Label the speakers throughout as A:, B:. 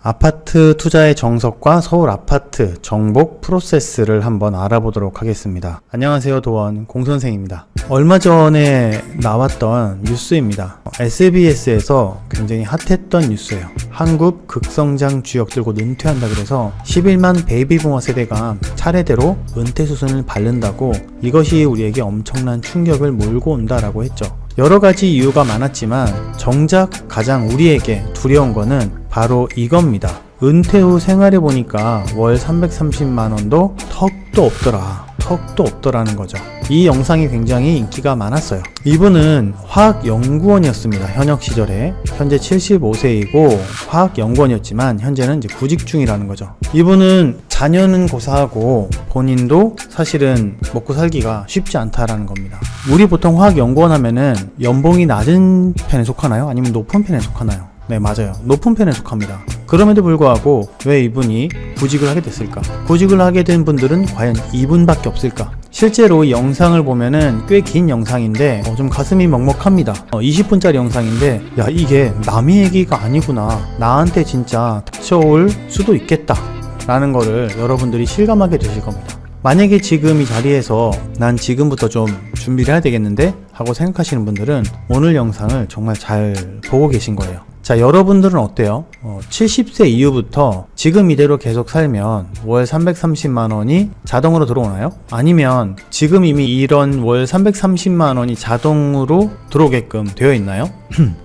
A: 아파트 투자의 정석과 서울 아파트 정복 프로세스를 한번 알아보도록 하겠습니다. 안녕하세요, 도원 공선생입니다. 얼마 전에 나왔던 뉴스입니다. SBS에서 굉장히 핫했던 뉴스예요. 한국 극성장 주역 들고 은퇴한다 그래서 11만 베이비부머 세대가 차례대로 은퇴 수순을 밟는다고, 이것이 우리에게 엄청난 충격을 몰고 온다라고 했죠. 여러 가지 이유가 많았지만 정작 가장 우리에게 두려운 거는 바로 이겁니다. 은퇴 후 생활해 보니까 월 330만원도 턱도 없더라는 거죠. 이 영상이 굉장히 인기가 많았어요. 이분은 화학연구원이었습니다. 현역 시절에. 현재 75세이고 화학연구원이었지만 현재는 이제 구직 중이라는 거죠. 이분은 자녀는 고사하고 본인도 사실은 먹고 살기가 쉽지 않다라는 겁니다. 우리 보통 화학연구원 하면은 연봉이 낮은 편에 속하나요? 아니면 높은 편에 속하나요? 네, 맞아요. 높은 편에 속합니다. 그럼에도 불구하고 왜 이분이 구직을 하게 됐을까? 구직을 하게 된 분들은 과연 이분밖에 없을까? 실제로 이 영상을 보면은 꽤 긴 영상인데 좀 가슴이 먹먹합니다. 20분짜리 영상인데, 야, 이게 남의 얘기가 아니구나, 나한테 진짜 닥쳐올 수도 있겠다 라는 거를 여러분들이 실감하게 되실 겁니다. 만약에 지금 이 자리에서 난 지금부터 좀 준비를 해야 되겠는데 하고 생각하시는 분들은 오늘 영상을 정말 잘 보고 계신 거예요. 자, 여러분들은 어때요? 70세 이후부터 지금 이대로 계속 살면 월 330만원이 자동으로 들어오나요? 아니면 지금 이미 이런 월 330만원이 자동으로 들어오게끔 되어 있나요?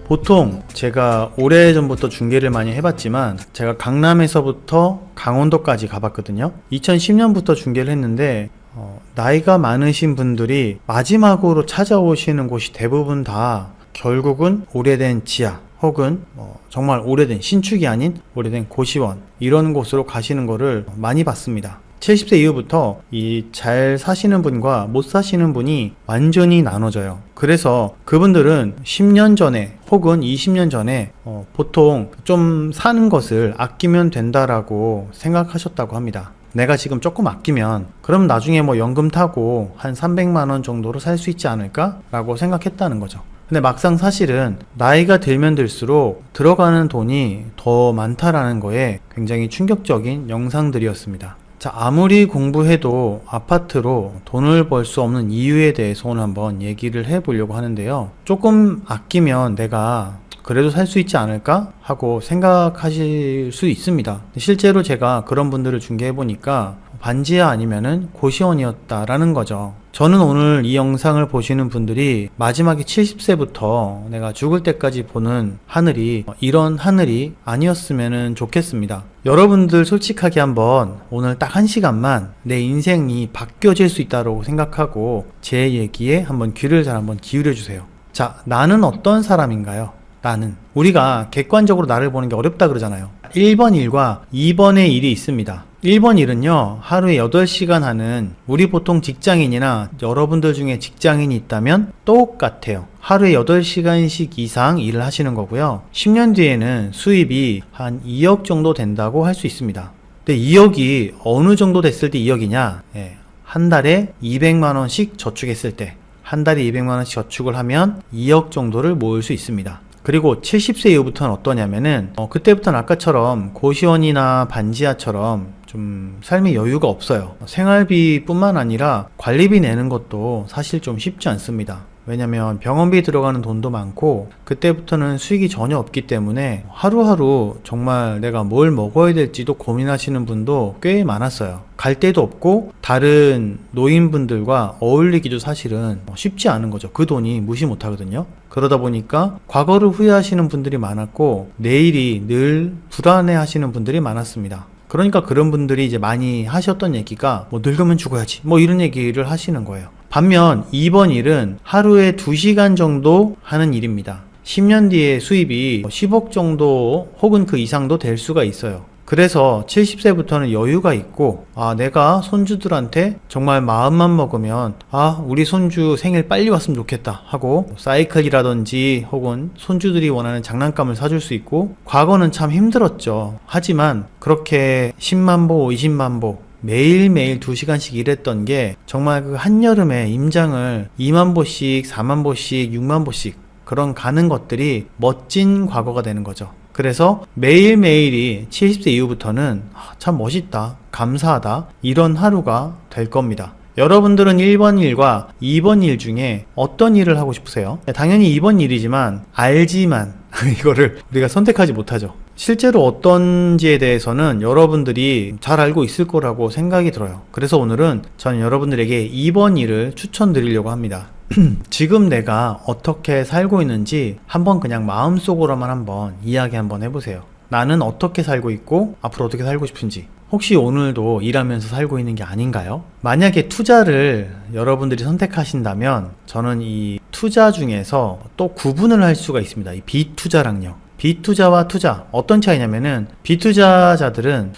A: 보통 제가 오래전부터 중계를 많이 해봤지만 제가 강남에서부터 강원도까지 가봤거든요. 2010년부터 중계를 했는데 나이가 많으신 분들이 마지막으로 찾아오시는 곳이 대부분 다 결국은 오래된 지하 혹은 정말 오래된 신축이 아닌 오래된 고시원, 이런 곳으로 가시는 거를 많이 봤습니다. 70세 이후부터 이 잘 사시는 분과 못 사시는 분이 완전히 나눠져요. 그래서 그분들은 10년 전에 혹은 20년 전에 보통 좀 사는 것을 아끼면 된다라고 생각하셨다고 합니다. 내가 지금 조금 아끼면 그럼 나중에 연금 타고 한 300만원 정도로 살 수 있지 않을까? 라고 생각했다는 거죠. 근데 막상 사실은 나이가 들면 들수록 들어가는 돈이 더 많다라는 거에 굉장히 충격적인 영상들이었습니다. 자, 아무리 공부해도 아파트로 돈을 벌 수 없는 이유에 대해서 오늘 한번 얘기를 해보려고 하는데요. 조금 아끼면 내가 그래도 살 수 있지 않을까 하고 생각하실 수 있습니다. 실제로 제가 그런 분들을 중개해보니까 반지하 아니면은 고시원이었다라는 거죠. 저는 오늘 이 영상을 보시는 분들이 마지막에 70세부터 내가 죽을 때까지 보는 하늘이 이런 하늘이 아니었으면 좋겠습니다. 여러분들 솔직하게 한번 오늘 딱 1시간만 내 인생이 바뀌어질 수 있다고 생각하고 제 얘기에 한번 귀를 잘 한번 기울여 주세요. 자, 나는 어떤 사람인가요? 나는. 우리가 객관적으로 나를 보는 게 어렵다 그러잖아요. 1번 일과 2번의 일이 있습니다. 1번 일은요, 하루에 8시간 하는, 우리 보통 직장인이나 여러분들 중에 직장인이 있다면 똑같아요. 하루에 8시간씩 이상 일을 하시는 거고요. 10년 뒤에는 수입이 한 2억 정도 된다고 할 수 있습니다. 근데 2억이 어느 정도 됐을 때 2억이냐? 한 달에 200만원씩 저축했을 때, 한 달에 200만원씩 저축을 하면 2억 정도를 모을 수 있습니다. 그리고 70세 이후부터는 어떠냐면은 그때부터는 아까처럼 고시원이나 반지하처럼 좀 삶의 여유가 없어요. 생활비 뿐만 아니라 관리비 내는 것도 사실 좀 쉽지 않습니다. 왜냐면 병원비 들어가는 돈도 많고 그때부터는 수익이 전혀 없기 때문에 하루하루 정말 내가 뭘 먹어야 될지도 고민하시는 분도 꽤 많았어요. 갈 데도 없고 다른 노인분들과 어울리기도 사실은 쉽지 않은 거죠. 그 돈이 무시 못 하거든요. 그러다 보니까 과거를 후회하시는 분들이 많았고 내일이 늘 불안해 하시는 분들이 많았습니다. 그러니까 그런 분들이 이제 많이 하셨던 얘기가 늙으면 죽어야지 이런 얘기를 하시는 거예요. 반면 2번 일은 하루에 2시간 정도 하는 일입니다. 10년 뒤에 수입이 10억 정도 혹은 그 이상도 될 수가 있어요. 그래서 70세부터는 여유가 있고 내가 손주들한테 정말 마음만 먹으면 우리 손주 생일 빨리 왔으면 좋겠다 하고 사이클이라든지 혹은 손주들이 원하는 장난감을 사줄 수 있고, 과거는 참 힘들었죠. 하지만 그렇게 10만보 20만보 매일매일 2시간씩 일했던 게 정말 그 한여름에 임장을 2만보씩 4만보씩 6만보씩 그런 가는 것들이 멋진 과거가 되는 거죠. 그래서 매일매일이 70세 이후부터는 참 멋있다, 감사하다, 이런 하루가 될 겁니다. 여러분들은 1번 일과 2번 일 중에 어떤 일을 하고 싶으세요? 당연히 2번 일이지만 알지만 이거를 우리가 선택하지 못하죠. 실제로 어떤지에 대해서는 여러분들이 잘 알고 있을 거라고 생각이 들어요. 그래서 오늘은 저는 여러분들에게 2번 일을 추천드리려고 합니다. 지금 내가 어떻게 살고 있는지 한번 그냥 마음속으로만 한번 이야기 한번 해보세요. 나는 어떻게 살고 있고 앞으로 어떻게 살고 싶은지. 혹시 오늘도 일하면서 살고 있는 게 아닌가요? 만약에 투자를 여러분들이 선택하신다면 저는 이 투자 중에서 또 구분을 할 수가 있습니다. 이 비투자랑요. 비투자와 투자 어떤 차이냐면은 비투자자들은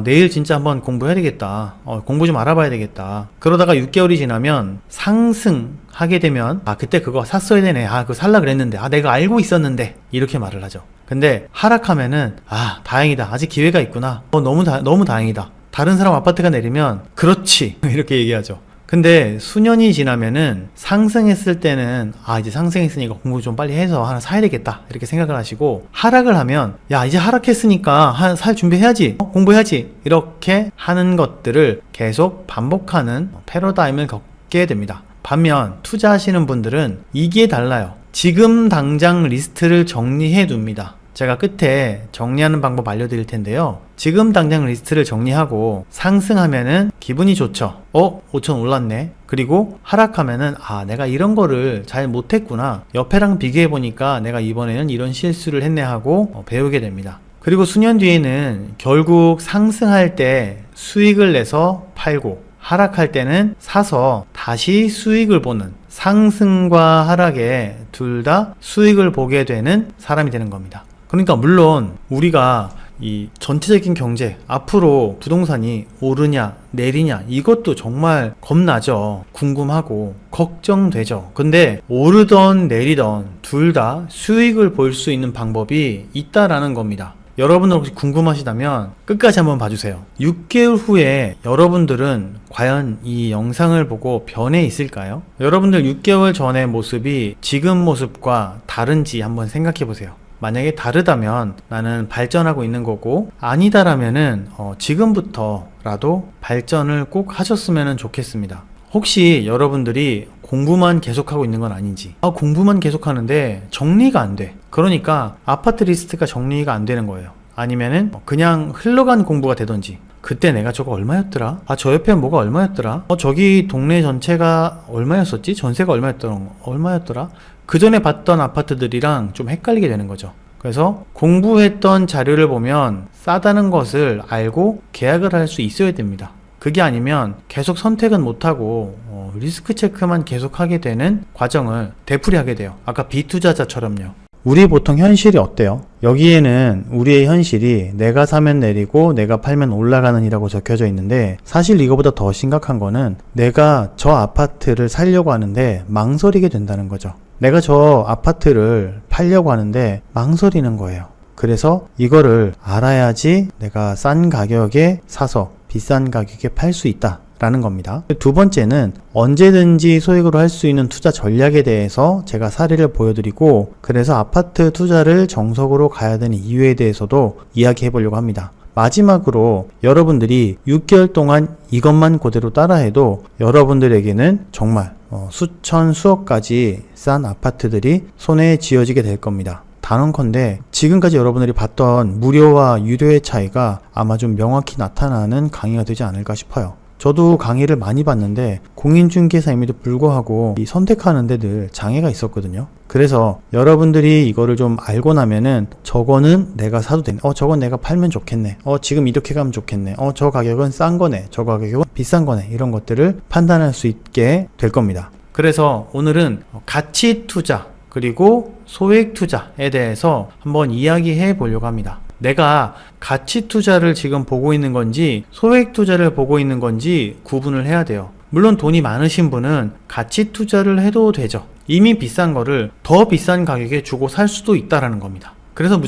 A: 내일 진짜 한번 공부해야 되겠다. 공부 좀 알아봐야 되겠다. 그러다가 6개월이 지나면 상승하게 되면 그때 그거 샀어야 되네. 그거 살라 그랬는데. 내가 알고 있었는데. 이렇게 말을 하죠. 근데 하락하면은 다행이다. 아직 기회가 있구나. 너무 다행이다. 다른 사람 아파트가 내리면 그렇지. 이렇게 얘기하죠. 근데 수년이 지나면은 상승했을 때는 이제 상승했으니까 공부 좀 빨리 해서 하나 사야 되겠다 이렇게 생각을 하시고, 하락을 하면 이제 하락했으니까 살 준비해야지, 공부해야지, 이렇게 하는 것들을 계속 반복하는 패러다임을 겪게 됩니다. 반면 투자하시는 분들은 이게 달라요. 지금 당장 리스트를 정리해 둡니다. 제가 끝에 정리하는 방법 알려드릴 텐데요. 지금 당장 리스트를 정리하고 상승하면은 기분이 좋죠. 5천 올랐네. 그리고 하락하면은 내가 이런 거를 잘 못했구나. 옆에랑 비교해보니까 내가 이번에는 이런 실수를 했네 하고 배우게 됩니다. 그리고 수년 뒤에는 결국 상승할 때 수익을 내서 팔고, 하락할 때는 사서 다시 수익을 보는, 상승과 하락에 둘 다 수익을 보게 되는 사람이 되는 겁니다. 그러니까 물론 우리가 이 전체적인 경제, 앞으로 부동산이 오르냐 내리냐 이것도 정말 겁나죠. 궁금하고 걱정되죠. 근데 오르던 내리던 둘 다 수익을 볼 수 있는 방법이 있다라는 겁니다. 여러분들 혹시 궁금하시다면 끝까지 한번 봐주세요. 6개월 후에 여러분들은 과연 이 영상을 보고 변해 있을까요? 여러분들 6개월 전의 모습이 지금 모습과 다른지 한번 생각해 보세요. 만약에 다르다면 나는 발전하고 있는 거고, 아니다라면은 지금부터라도 발전을 꼭 하셨으면 좋겠습니다. 혹시 여러분들이 공부만 계속하고 있는 건 아닌지, 공부만 계속하는데 정리가 안 돼. 그러니까 아파트 리스트가 정리가 안 되는 거예요. 아니면은 그냥 흘러간 공부가 되던지, 그때 내가 저거 얼마였더라? 저 옆에 뭐가 얼마였더라? 저기 동네 전체가 얼마였었지? 전세가 얼마였더라? 그 전에 봤던 아파트들이랑 좀 헷갈리게 되는 거죠. 그래서 공부했던 자료를 보면 싸다는 것을 알고 계약을 할 수 있어야 됩니다. 그게 아니면 계속 선택은 못하고 리스크 체크만 계속하게 되는 과정을 되풀이하게 돼요. 아까 비투자자처럼요. 우리 보통 현실이 어때요? 여기에는 우리의 현실이 내가 사면 내리고 내가 팔면 올라가는 이라고 적혀져 있는데, 사실 이거보다 더 심각한 거는 내가 저 아파트를 살려고 하는데 망설이게 된다는 거죠. 내가 저 아파트를 팔려고 하는데 망설이는 거예요. 그래서 이거를 알아야지 내가 싼 가격에 사서 비싼 가격에 팔 수 있다 라는 겁니다. 두 번째는 언제든지 소액으로 할 수 있는 투자 전략에 대해서 제가 사례를 보여드리고, 그래서 아파트 투자를 정석으로 가야 되는 이유에 대해서도 이야기해 보려고 합니다. 마지막으로 여러분들이 6개월 동안 이것만 그대로 따라해도 여러분들에게는 정말 수천 수억까지 싼 아파트들이 손에 쥐어지게 될 겁니다. 단언컨대 지금까지 여러분들이 봤던 무료와 유료의 차이가 아마 좀 명확히 나타나는 강의가 되지 않을까 싶어요. 저도 강의를 많이 봤는데 공인중개사임에도 불구하고 이 선택하는 데 늘 장애가 있었거든요. 그래서 여러분들이 이거를 좀 알고 나면은 저거는 내가 사도 되네, 저건 내가 팔면 좋겠네, 지금 이렇게 가면 좋겠네, 저 가격은 싼 거네, 저 가격은 비싼 거네, 이런 것들을 판단할 수 있게 될 겁니다. 그래서 오늘은 가치 투자 그리고 소액 투자에 대해서 한번 이야기해 보려고 합니다. 내가 가치 투자를 지금 보고 있는 건지 소액 투자를 보고 있는 건지 구분을 해야 돼요. 물론 돈이 많으신 분은 가치 투자를 해도 되죠. 이미 비싼 거를 더 비싼 가격에 주고 살 수도 있다라는 겁니다. 그래서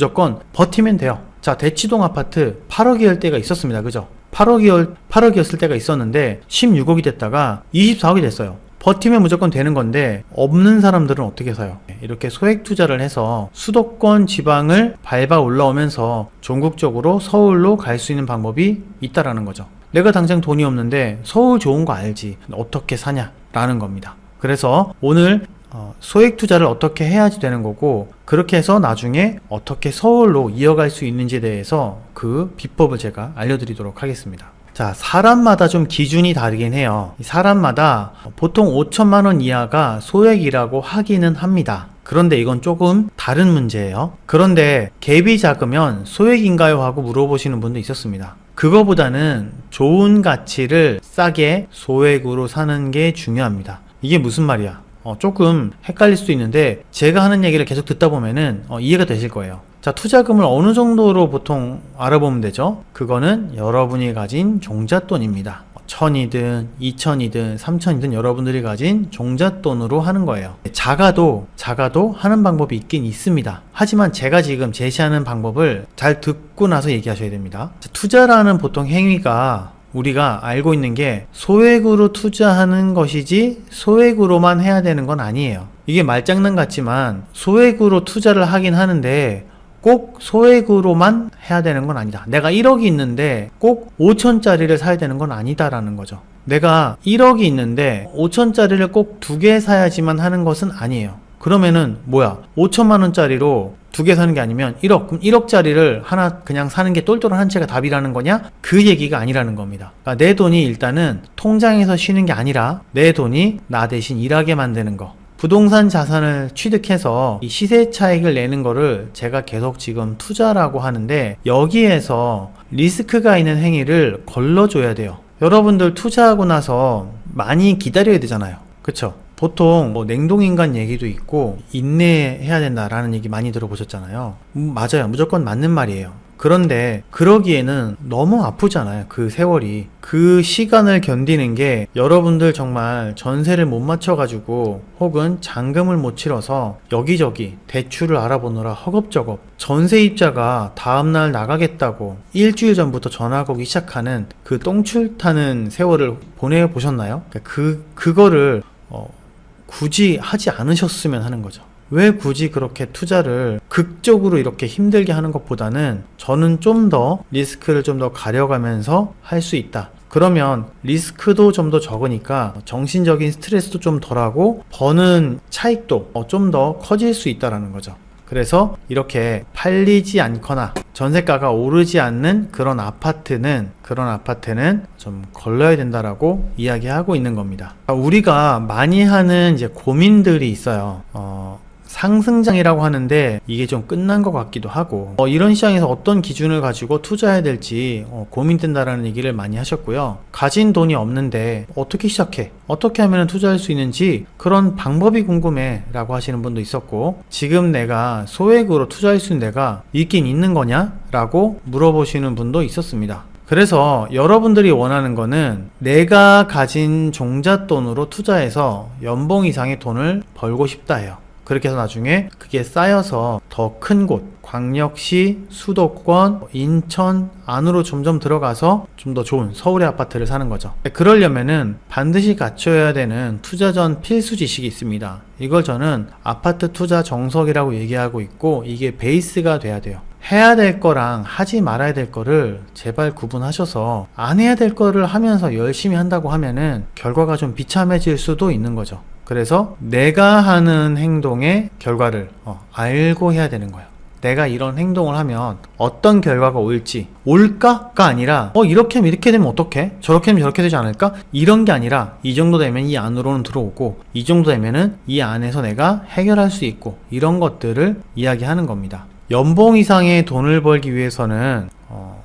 A: 버티면 돼요. 자, 대치동 아파트 8억이었을 때가 있었습니다. 그죠? 8억이었을 때가 있었는데 16억이 됐다가 24억이 됐어요. 버티면 무조건 되는 건데 없는 사람들은 어떻게 사요? 이렇게 소액 투자를 해서 수도권 지방을 밟아 올라오면서 전국적으로 서울로 갈 수 있는 방법이 있다라는 거죠. 내가 당장 돈이 없는데 서울 좋은 거 알지, 어떻게 사냐라는 겁니다. 그래서 오늘 소액 투자를 어떻게 해야지 되는 거고, 그렇게 해서 나중에 어떻게 서울로 이어갈 수 있는지에 대해서 그 비법을 제가 알려드리도록 하겠습니다. 자, 사람마다 좀 기준이 다르긴 해요. 사람마다 보통 5천만 원 이하가 소액이라고 하기는 합니다. 그런데 이건 조금 다른 문제예요. 그런데 갭이 작으면 소액인가요? 하고 물어보시는 분도 있었습니다. 그거보다는 좋은 가치를 싸게 소액으로 사는 게 중요합니다. 이게 무슨 말이야? 조금 헷갈릴 수도 있는데 제가 하는 얘기를 계속 듣다 보면은 이해가 되실 거예요. 자, 투자금을 어느 정도로 보통 알아보면 되죠? 그거는 여러분이 가진 종잣돈입니다. 1000이든 2000이든 3000이든 여러분들이 가진 종잣돈으로 하는 거예요. 작아도 하는 방법이 있긴 있습니다. 하지만 제가 지금 제시하는 방법을 잘 듣고 나서 얘기하셔야 됩니다. 자, 투자라는 보통 행위가 우리가 알고 있는 게 소액으로 투자하는 것이지 소액으로만 해야 되는 건 아니에요. 이게 말장난 같지만 소액으로 투자를 하긴 하는데 꼭 소액으로만 해야 되는 건 아니다. 내가 1억이 있는데 꼭 5천짜리를 사야 되는 건 아니다라는 거죠. 내가 1억이 있는데 5천짜리를 꼭 2개 사야지만 하는 것은 아니에요. 그러면은 뭐야? 5천만 원짜리로 2개 사는 게 아니면 1억, 그럼 1억짜리를 하나 그냥 사는 게 똘똘한 한 채가 답이라는 거냐? 그 얘기가 아니라는 겁니다. 그러니까 내 돈이 일단은 통장에서 쉬는 게 아니라 내 돈이 나 대신 일하게 만드는 거. 부동산 자산을 취득해서 이 시세 차익을 내는 거를 제가 계속 지금 투자라고 하는데, 여기에서 리스크가 있는 행위를 걸러줘야 돼요. 여러분들 투자하고 나서 많이 기다려야 되잖아요. 그쵸? 보통 냉동인간 얘기도 있고 인내해야 된다라는 얘기 많이 들어보셨잖아요. 맞아요. 무조건 맞는 말이에요. 그런데 그러기에는 너무 아프잖아요. 그 세월이. 그 시간을 견디는 게 여러분들 정말 전세를 못 맞춰가지고 혹은 잔금을 못 치러서 여기저기 대출을 알아보느라 허겁저겁 전세입자가 다음날 나가겠다고 일주일 전부터 전화가 오기 시작하는 그 똥줄 타는 세월을 보내보셨나요? 그거를 굳이 하지 않으셨으면 하는 거죠. 왜 굳이 그렇게 투자를 극적으로 이렇게 힘들게 하는 것보다는 저는 좀 더 리스크를 좀 더 가려가면서 할 수 있다. 그러면 리스크도 좀 더 적으니까 정신적인 스트레스도 좀 덜하고 버는 차익도 좀 더 커질 수 있다라는 거죠. 그래서 이렇게 팔리지 않거나 전세가가 오르지 않는 그런 아파트는 좀 걸러야 된다라고 이야기하고 있는 겁니다. 우리가 많이 하는 이제 고민들이 있어요. 상승장이라고 하는데 이게 좀 끝난 것 같기도 하고, 이런 시장에서 어떤 기준을 가지고 투자해야 될지 고민된다라는 얘기를 많이 하셨고요. 가진 돈이 없는데 어떻게 시작해? 어떻게 하면 투자할 수 있는지 그런 방법이 궁금해 라고 하시는 분도 있었고, 지금 내가 소액으로 투자할 수 있는 데가 있긴 있는 거냐? 라고 물어보시는 분도 있었습니다. 그래서 여러분들이 원하는 거는 내가 가진 종잣돈으로 투자해서 연봉 이상의 돈을 벌고 싶다 해요. 그렇게 해서 나중에 그게 쌓여서 더 큰 곳, 광역시, 수도권, 인천 안으로 점점 들어가서 좀 더 좋은 서울의 아파트를 사는 거죠. 그러려면은 반드시 갖춰야 되는 투자 전 필수 지식이 있습니다. 이걸 저는 아파트 투자 정석이라고 얘기하고 있고, 이게 베이스가 돼야 돼요. 해야 될 거랑 하지 말아야 될 거를 제발 구분하셔서 안 해야 될 거를 하면서 열심히 한다고 하면은 결과가 좀 비참해질 수도 있는 거죠. 그래서 내가 하는 행동의 결과를 알고 해야 되는 거예요. 내가 이런 행동을 하면 어떤 결과가 올까가 아니라 이렇게 하면 이렇게 되면 어떡해? 저렇게 하면 저렇게 되지 않을까? 이런 게 아니라 이 정도 되면 이 안으로는 들어오고 이 정도 되면은 이 안에서 내가 해결할 수 있고, 이런 것들을 이야기하는 겁니다. 연봉 이상의 돈을 벌기 위해서는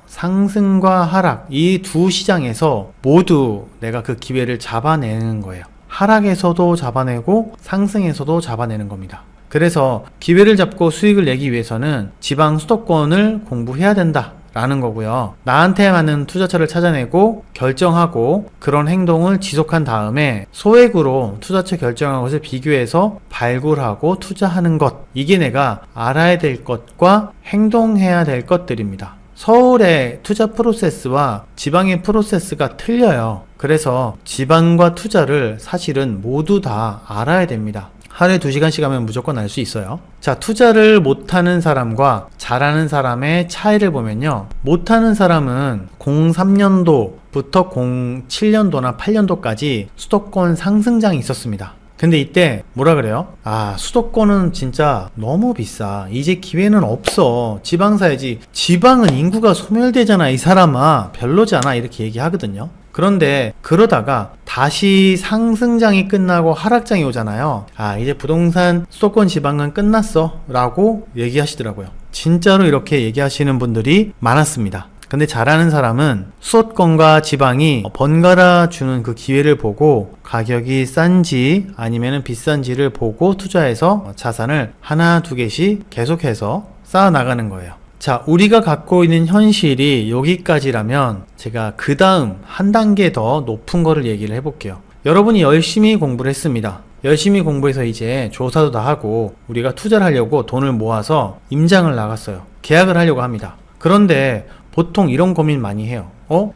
A: 상승과 하락, 이 두 시장에서 모두 내가 그 기회를 잡아내는 거예요. 하락에서도 잡아내고 상승에서도 잡아내는 겁니다. 그래서 기회를 잡고 수익을 내기 위해서는 지방 수도권을 공부해야 된다 라는 거고요. 나한테 맞는 투자처를 찾아내고 결정하고 그런 행동을 지속한 다음에 소액으로 투자처 결정한 것을 비교해서 발굴하고 투자하는 것, 이게 내가 알아야 될 것과 행동해야 될 것들입니다. 서울의 투자 프로세스와 지방의 프로세스가 틀려요. 그래서 지방과 투자를 사실은 모두 다 알아야 됩니다. 하루에 2시간씩 하면 무조건 알 수 있어요. 자, 투자를 못하는 사람과 잘하는 사람의 차이를 보면요. 못하는 사람은 03년도부터 07년도나 8년도까지 수도권 상승장이 있었습니다. 근데 이때 뭐라 그래요? 아, 수도권은 진짜 너무 비싸. 이제 기회는 없어. 지방 사야지. 지방은 인구가 소멸되잖아. 이 사람아. 별로잖아. 이렇게 얘기하거든요. 그런데 그러다가 다시 상승장이 끝나고 하락장이 오잖아요. 아, 이제 부동산 수도권 지방은 끝났어 라고 얘기하시더라고요. 진짜로 이렇게 얘기하시는 분들이 많았습니다. 근데 잘하는 사람은 수도권과 지방이 번갈아 주는 그 기회를 보고 가격이 싼지 아니면 비싼지를 보고 투자해서 자산을 하나 두 개씩 계속해서 쌓아 나가는 거예요. 자, 우리가 갖고 있는 현실이 여기까지라면 제가 그 다음 한 단계 더 높은 거를 얘기를 해볼게요. 여러분이 열심히 공부를 했습니다. 열심히 공부해서 이제 조사도 다 하고 우리가 투자를 하려고 돈을 모아서 임장을 나갔어요. 계약을 하려고 합니다. 그런데 보통 이런 고민 많이 해요.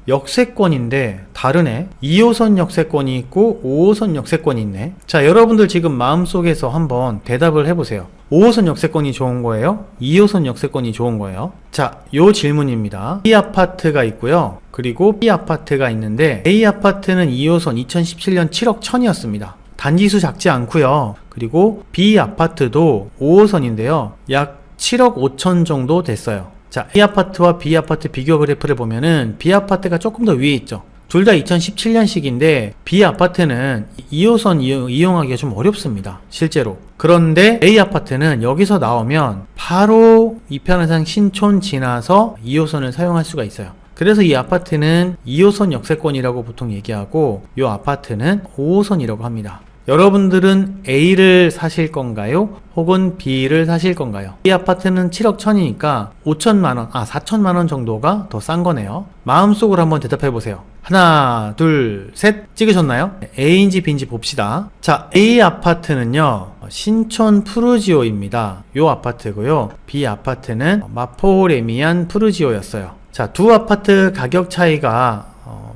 A: 역세권인데 다르네. 2호선 역세권이 있고 5호선 역세권이 있네. 자, 여러분들 지금 마음속에서 한번 대답을 해보세요. 5호선 역세권이 좋은 거예요? 2호선 역세권이 좋은 거예요? 자, 요 질문입니다. A 아파트가 있고요. 그리고 B 아파트가 있는데 A 아파트는 2호선 2017년 7억 1000이었습니다. 단지수 작지 않고요. 그리고 B 아파트도 5호선인데요. 약 7억 5천 정도 됐어요. 자, A 아파트와 B 아파트 비교 그래프를 보면은 B 아파트가 조금 더 위에 있죠. 둘 다 2017년식인데 B 아파트는 2호선 이용하기가 좀 어렵습니다. 실제로. 그런데 A 아파트는 여기서 나오면 바로 이편한산 신촌 지나서 2호선을 사용할 수가 있어요. 그래서 이 아파트는 2호선 역세권이라고 보통 얘기하고 이 아파트는 5호선이라고 합니다. 여러분들은 A를 사실 건가요? 혹은 B를 사실 건가요? 이 아파트는 7억 1000이니까 5천만원, 4천만원 정도가 더 싼 거네요. 마음속으로 한번 대답해 보세요. 하나, 둘, 셋 찍으셨나요? A인지 B인지 봅시다. 자, A 아파트는요, 신촌 푸르지오입니다. 요 아파트고요. B 아파트는 마포레미안 푸르지오였어요. 자, 두 아파트 가격 차이가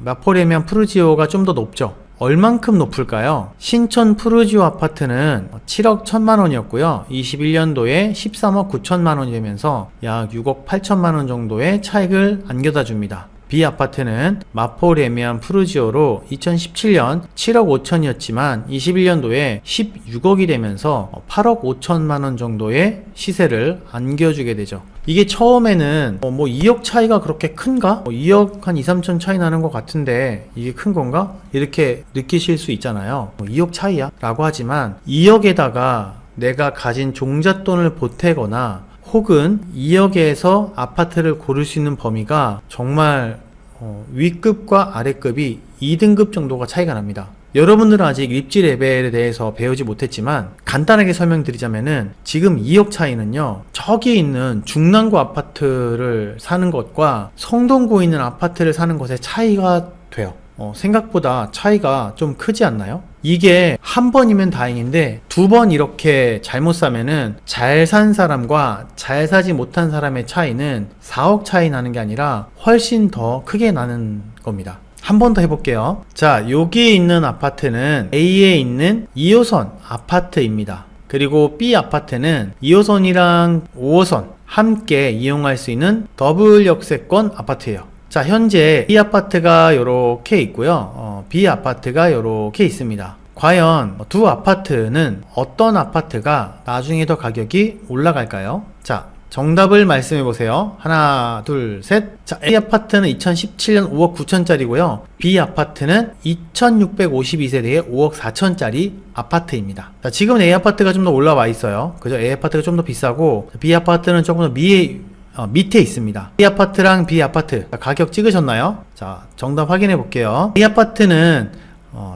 A: 마포레미안 푸르지오가 좀 더 높죠. 얼만큼 높을까요? 신촌 푸르지오 아파트는 7억 1000만원이었고요. 21년도에 13억 9천만원이 되면서 약 6억 8천만원 정도의 차익을 안겨다 줍니다. B 아파트는 마포레미안 푸르지오로 2017년 7억 5천이었지만 21년도에 16억이 되면서 8억 5천만원 정도의 시세를 안겨주게 되죠. 이게 처음에는 2억 차이가 그렇게 큰가? 2억 한 2, 3천 차이 나는 것 같은데 이게 큰 건가? 이렇게 느끼실 수 있잖아요. 2억 차이야? 라고 하지만 2억에다가 내가 가진 종잣돈을 보태거나 혹은 2억에서 아파트를 고를 수 있는 범위가 정말 위급과 아래급이 2등급 정도가 차이가 납니다. 여러분들은 아직 입지 레벨에 대해서 배우지 못했지만 간단하게 설명드리자면은 지금 2억 차이는요, 저기 있는 중랑구 아파트를 사는 것과 성동구에 있는 아파트를 사는 것의 차이가 돼요. 생각보다 차이가 좀 크지 않나요? 이게 한 번이면 다행인데 두 번 이렇게 잘못 사면은 잘 산 사람과 잘 사지 못한 사람의 차이는 4억 차이 나는 게 아니라 훨씬 더 크게 나는 겁니다. 한 번 더 해볼게요. 자, 여기 있는 아파트는 A에 있는 2호선 아파트입니다. 그리고 B 아파트는 2호선이랑 5호선 함께 이용할 수 있는 더블 역세권 아파트예요. 자, 현재 B 아파트가 요렇게 있고요. B 아파트가 요렇게 있습니다. 과연 두 아파트는 어떤 아파트가 나중에 더 가격이 올라갈까요? 자, 정답을 말씀해 보세요. 하나, 둘, 셋. 자, A 아파트는 2017년 5억 9천짜리고요. B 아파트는 2652세대의 5억 4천짜리 아파트입니다. 자, 지금은 A 아파트가 좀 더 올라와 있어요. 그죠? A 아파트가 좀 더 비싸고 B 아파트는 조금 더 밑에 있습니다. A 아파트랑 B 아파트 가격 찍으셨나요? 자, 정답 확인해 볼게요. A 아파트는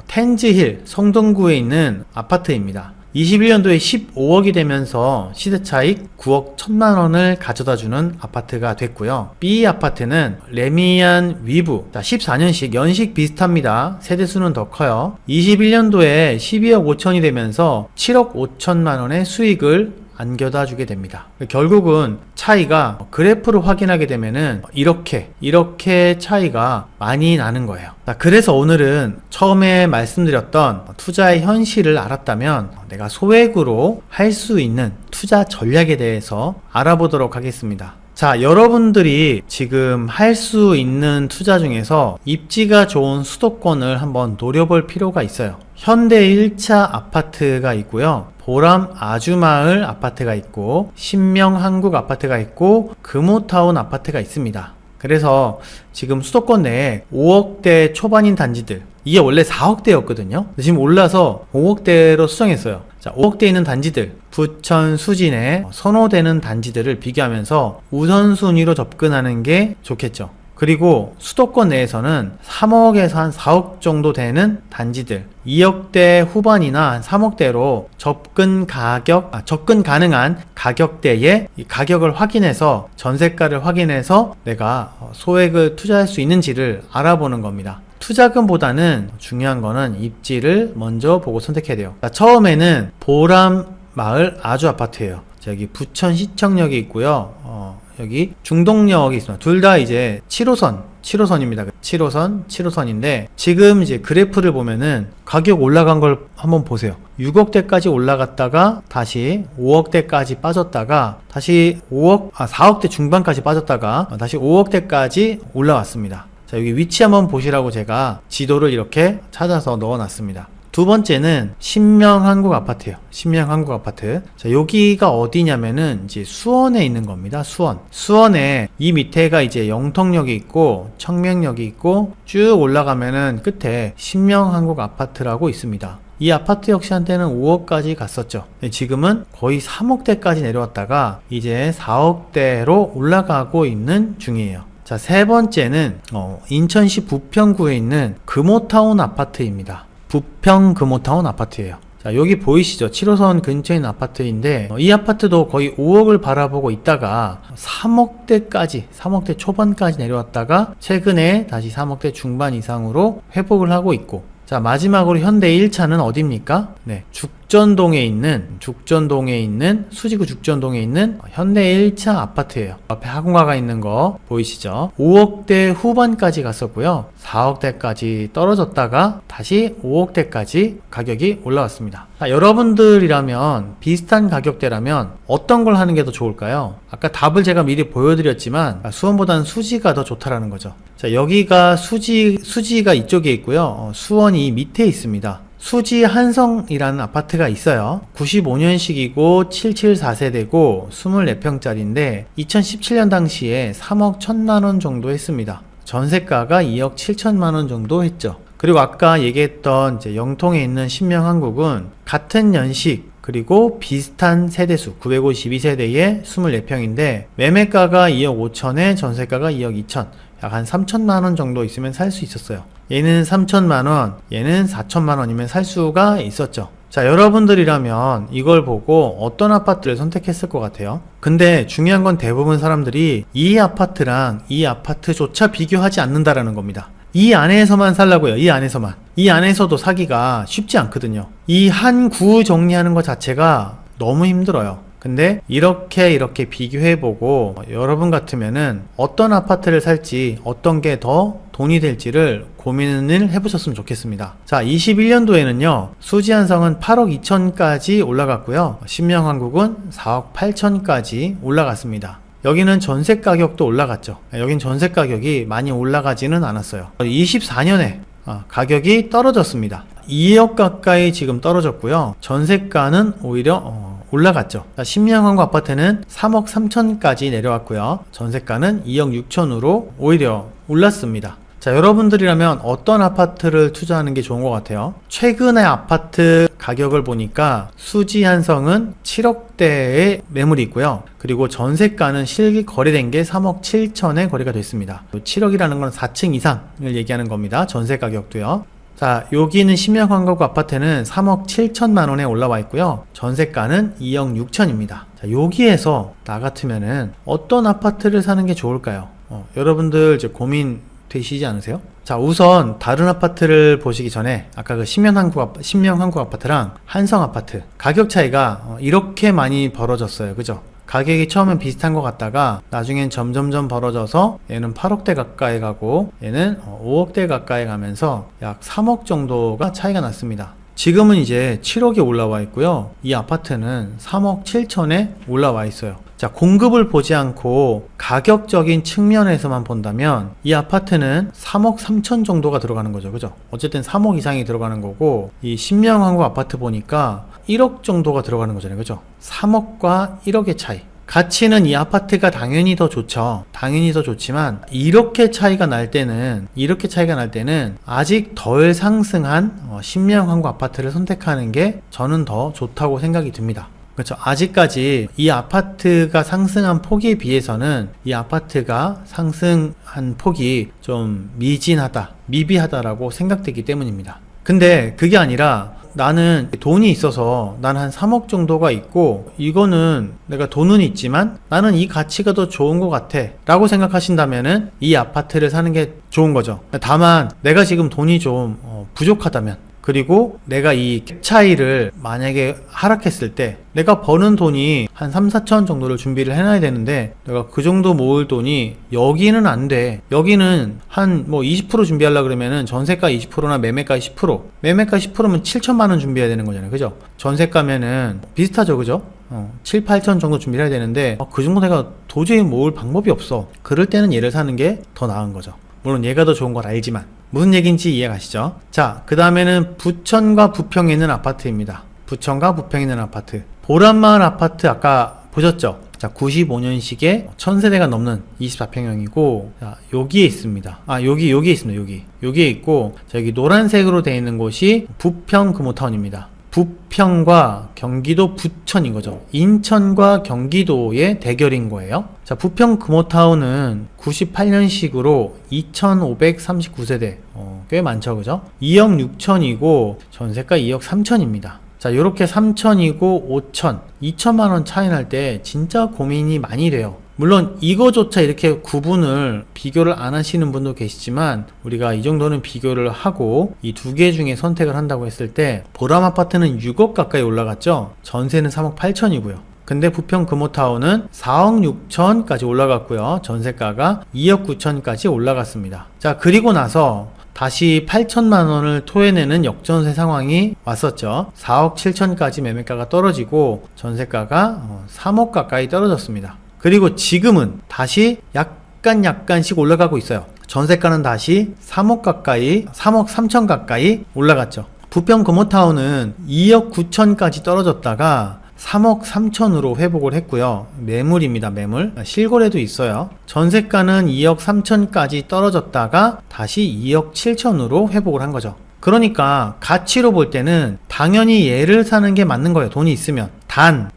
A: 텐즈힐 성동구에 있는 아파트입니다. 21년도에 15억이 되면서 시세차익 9억 1000만원을 가져다주는 아파트가 됐고요. B 아파트는 레미안 위브, 14년식 연식 비슷합니다. 세대수는 더 커요. 21년도에 12억 5천이 되면서 7억 5천만원의 수익을 안겨다 주게 됩니다. 결국은 차이가 그래프를 확인하게 되면은 이렇게 차이가 많이 나는 거예요. 자, 그래서 오늘은 처음에 말씀드렸던 투자의 현실을 알았다면 내가 소액으로 할 수 있는 투자 전략에 대해서 알아보도록 하겠습니다. 자, 여러분들이 지금 할 수 있는 투자 중에서 입지가 좋은 수도권을 한번 노려볼 필요가 있어요. 현대 1차 아파트가 있고요. 보람 아주마을 아파트가 있고, 신명 한국 아파트가 있고, 금호타운 아파트가 있습니다. 그래서 지금 수도권 내에 5억대 초반인 단지들, 이게 원래 4억대였거든요. 지금 올라서 5억대로 수정했어요. 자, 5억대 있는 단지들, 부천, 수진에 선호되는 단지들을 비교하면서 우선순위로 접근하는 게 좋겠죠. 그리고 수도권 내에서는 3억에서 한 4억 정도 되는 단지들, 2억대 후반이나 한 3억대로 접근 가능한 가격대의 이 가격을 확인해서, 전세가를 확인해서 내가 소액을 투자할 수 있는지를 알아보는 겁니다. 투자금보다는 중요한 거는 입지를 먼저 보고 선택해야 돼요. 자, 처음에는 보람 마을 아주 아파트예요. 자, 여기 부천 시청역이 있고요. 여기 중동역이 있습니다. 둘 다 이제 7호선입니다. 7호선인데 지금 이제 그래프를 보면은 가격 올라간 걸 한번 보세요. 6억대까지 올라갔다가 다시 5억대까지 빠졌다가 다시 4억대 중반까지 빠졌다가 다시 5억대까지 올라왔습니다. 자, 여기 위치 한번 보시라고 제가 지도를 이렇게 찾아서 넣어놨습니다. 두 번째는 신명 한국 아파트예요. 신명 한국 아파트. 자, 여기가 어디냐면은 이제 수원에 있는 겁니다. 수원에 이 밑에가 이제 영통역이 있고 청명역이 있고 쭉 올라가면은 끝에 신명 한국 아파트라고 있습니다. 이 아파트 역시 한때는 5억까지 갔었죠. 지금은 거의 3억대까지 내려왔다가 이제 4억대로 올라가고 있는 중이에요. 자, 세 번째는 인천시 부평구에 있는 금호타운 아파트입니다. 부평 금호타운 아파트예요. 자, 여기 보이시죠? 7호선 근처에 있는 아파트인데 이 아파트도 거의 5억을 바라보고 있다가 3억대 초반까지 내려왔다가 최근에 다시 3억대 중반 이상으로 회복을 하고 있고, 자, 마지막으로 현대 1차는 어디입니까? 네, 죽전동에 있는 수지구 죽전동에 있는 현대 1차 아파트예요. 앞에 학원가가 있는 거 보이시죠? 5억대 후반까지 갔었고요. 4억대까지 떨어졌다가 다시 5억대까지 가격이 올라왔습니다. 자, 여러분들이라면 비슷한 가격대라면 어떤 걸 하는 게 더 좋을까요? 아까 답을 제가 미리 보여드렸지만 수원보다는 수지가 더 좋다라는 거죠. 자, 여기가 수지가 이쪽에 있고요. 수원이 밑에 있습니다. 수지 한성이라는 아파트가 있어요. 95년식이고 774세대고 24평짜리인데 2017년 당시에 3억 1천만원 정도 했습니다. 전세가가 2억 7천만원 정도 했죠. 그리고 아까 얘기했던 이제 영통에 있는 신명한국은 같은 연식 그리고 비슷한 세대수 952세대에 24평인데 매매가가 2억 5천에 전세가가 2억 2천, 약 한 3천만원 정도 있으면 살 수 있었어요. 얘는 3천만원, 얘는 4천만원이면 살 수가 있었죠. 자, 여러분들이라면 이걸 보고 어떤 아파트를 선택했을 것 같아요? 근데 중요한 건 대부분 사람들이 이 아파트랑 이 아파트조차 비교하지 않는다라는 겁니다. 이 안에서만 살라고요. 이 안에서도 사기가 쉽지 않거든요. 이 한 구 정리하는 것 자체가 너무 힘들어요. 근데 이렇게 비교해보고 여러분 같으면은 어떤 아파트를 살지, 어떤 게 더 돈이 될지를 고민을 해보셨으면 좋겠습니다. 자, 21년도에는요 수지한성은 8억 2천까지 올라갔고요, 신명한국은 4억 8천까지 올라갔습니다. 여기는 전세 가격도 올라갔죠. 여긴 전세 가격이 많이 올라가지는 않았어요. 24년에 가격이 떨어졌습니다. 2억 가까이 지금 떨어졌고요, 전세가는 오히려 올라갔죠. 신명한국 아파트는 3억 3천까지 내려왔고요, 전세가는 2억 6천으로 오히려 올랐습니다. 자, 여러분들이라면 어떤 아파트를 투자하는 게 좋은 것 같아요? 최근의 아파트 가격을 보니까 수지한성은 7억대의 매물이 있고요, 그리고 전세가는 실기 거래된 게 3억 7천에 거래가 됐습니다. 7억이라는 건 4층 이상을 얘기하는 겁니다. 전세 가격도요. 자, 여기는 신명한국 아파트는 3억 7천만 원에 올라와 있고요, 전세가는 2억 6천입니다. 자, 여기에서 나 같으면은 어떤 아파트를 사는 게 좋을까요? 여러분들 이제 고민 되시지 않으세요? 자, 우선 다른 아파트를 보시기 전에 아까 그 신명항구 아파트랑 한성 아파트 가격 차이가 이렇게 많이 벌어졌어요. 그죠? 가격이 처음엔 비슷한 것 같다가 나중엔 점점점 벌어져서 얘는 8억대 가까이 가고 얘는 5억대 가까이 가면서 약 3억 정도가 차이가 났습니다. 지금은 이제 7억에 올라와 있고요. 이 아파트는 3억 7천에 올라와 있어요. 자, 공급을 보지 않고 가격적인 측면에서만 본다면 이 아파트는 3억 3천 정도가 들어가는 거죠. 그죠? 어쨌든 3억 이상이 들어가는 거고, 이 신명항구 아파트 보니까 1억 정도가 들어가는 거잖아요. 그죠? 3억과 1억의 차이. 가치는 이 아파트가 당연히 더 좋죠. 당연히 더 좋지만 이렇게 차이가 날 때는 아직 덜 상승한 신명항구 아파트를 선택하는 게 저는 더 좋다고 생각이 듭니다. 그렇죠. 아직까지 이 아파트가 상승한 폭에 비해서는 이 아파트가 상승한 폭이 좀 미비하다라고 생각되기 때문입니다. 근데 그게 아니라 나는 돈이 있어서 난 한 3억 정도가 있고 이거는 내가 돈은 있지만 나는 이 가치가 더 좋은 것 같아 라고 생각하신다면은 이 아파트를 사는 게 좋은 거죠. 다만 내가 지금 돈이 좀 부족하다면, 그리고 내가 이 갭 차이를 만약에 하락했을 때 내가 버는 돈이 한 3, 4천 정도를 준비를 해놔야 되는데 내가 그 정도 모을 돈이 여기는 안 돼. 여기는 한 20% 준비하려고 그러면은 전세가 20%나 매매가 10%. 매매가 10%면 7천만 원 준비해야 되는 거잖아요. 그죠? 전세가면은 비슷하죠. 그죠? 7, 8천 정도 준비를 해야 되는데 그 정도 내가 도저히 모을 방법이 없어. 그럴 때는 얘를 사는 게 더 나은 거죠. 물론 얘가 더 좋은 걸 알지만. 무슨 얘기인지 이해가시죠? 자, 그 다음에는 부천과 부평에 있는 아파트입니다. 부천과 부평에 있는 아파트. 보란마을 아파트 아까 보셨죠? 자, 95년식에 1000세대가 넘는 24평형이고, 자, 여기에 있습니다. 여기에 있습니다. 여기에 있고, 자, 여기 노란색으로 되어 있는 곳이 부평 금호타운입니다. 부평과 경기도 부천인 거죠. 인천과 경기도의 대결인 거예요. 자, 부평 금호타운은 98년식으로 2539세대. 꽤 많죠. 그죠? 2억 6천이고 전세가 2억 3천입니다. 자, 요렇게 3천이고 5천, 2천만원 차이 날 때 진짜 고민이 많이 돼요. 물론 이거조차 이렇게 구분을 비교를 안 하시는 분도 계시지만 우리가 이 정도는 비교를 하고 이 두 개 중에 선택을 한다고 했을 때 보람 아파트는 6억 가까이 올라갔죠. 전세는 3억 8천이고요. 근데 부평 금호타운은 4억 6천까지 올라갔고요. 전세가가 2억 9천까지 올라갔습니다. 자, 그리고 나서 다시 8천만 원을 토해내는 역전세 상황이 왔었죠. 4억 7천까지 매매가가 떨어지고 전세가가 3억 가까이 떨어졌습니다. 그리고 지금은 다시 약간씩 올라가고 있어요. 전세가는 다시 3억 3천 가까이 올라갔죠. 부평 금호타운은 2억 9천까지 떨어졌다가 3억 3천으로 회복을 했고요. 매물입니다. 매물. 실거래도 있어요. 전세가는 2억 3천까지 떨어졌다가 다시 2억 7천으로 회복을 한 거죠. 그러니까 가치로 볼 때는 당연히 얘를 사는 게 맞는 거예요. 돈이 있으면. 단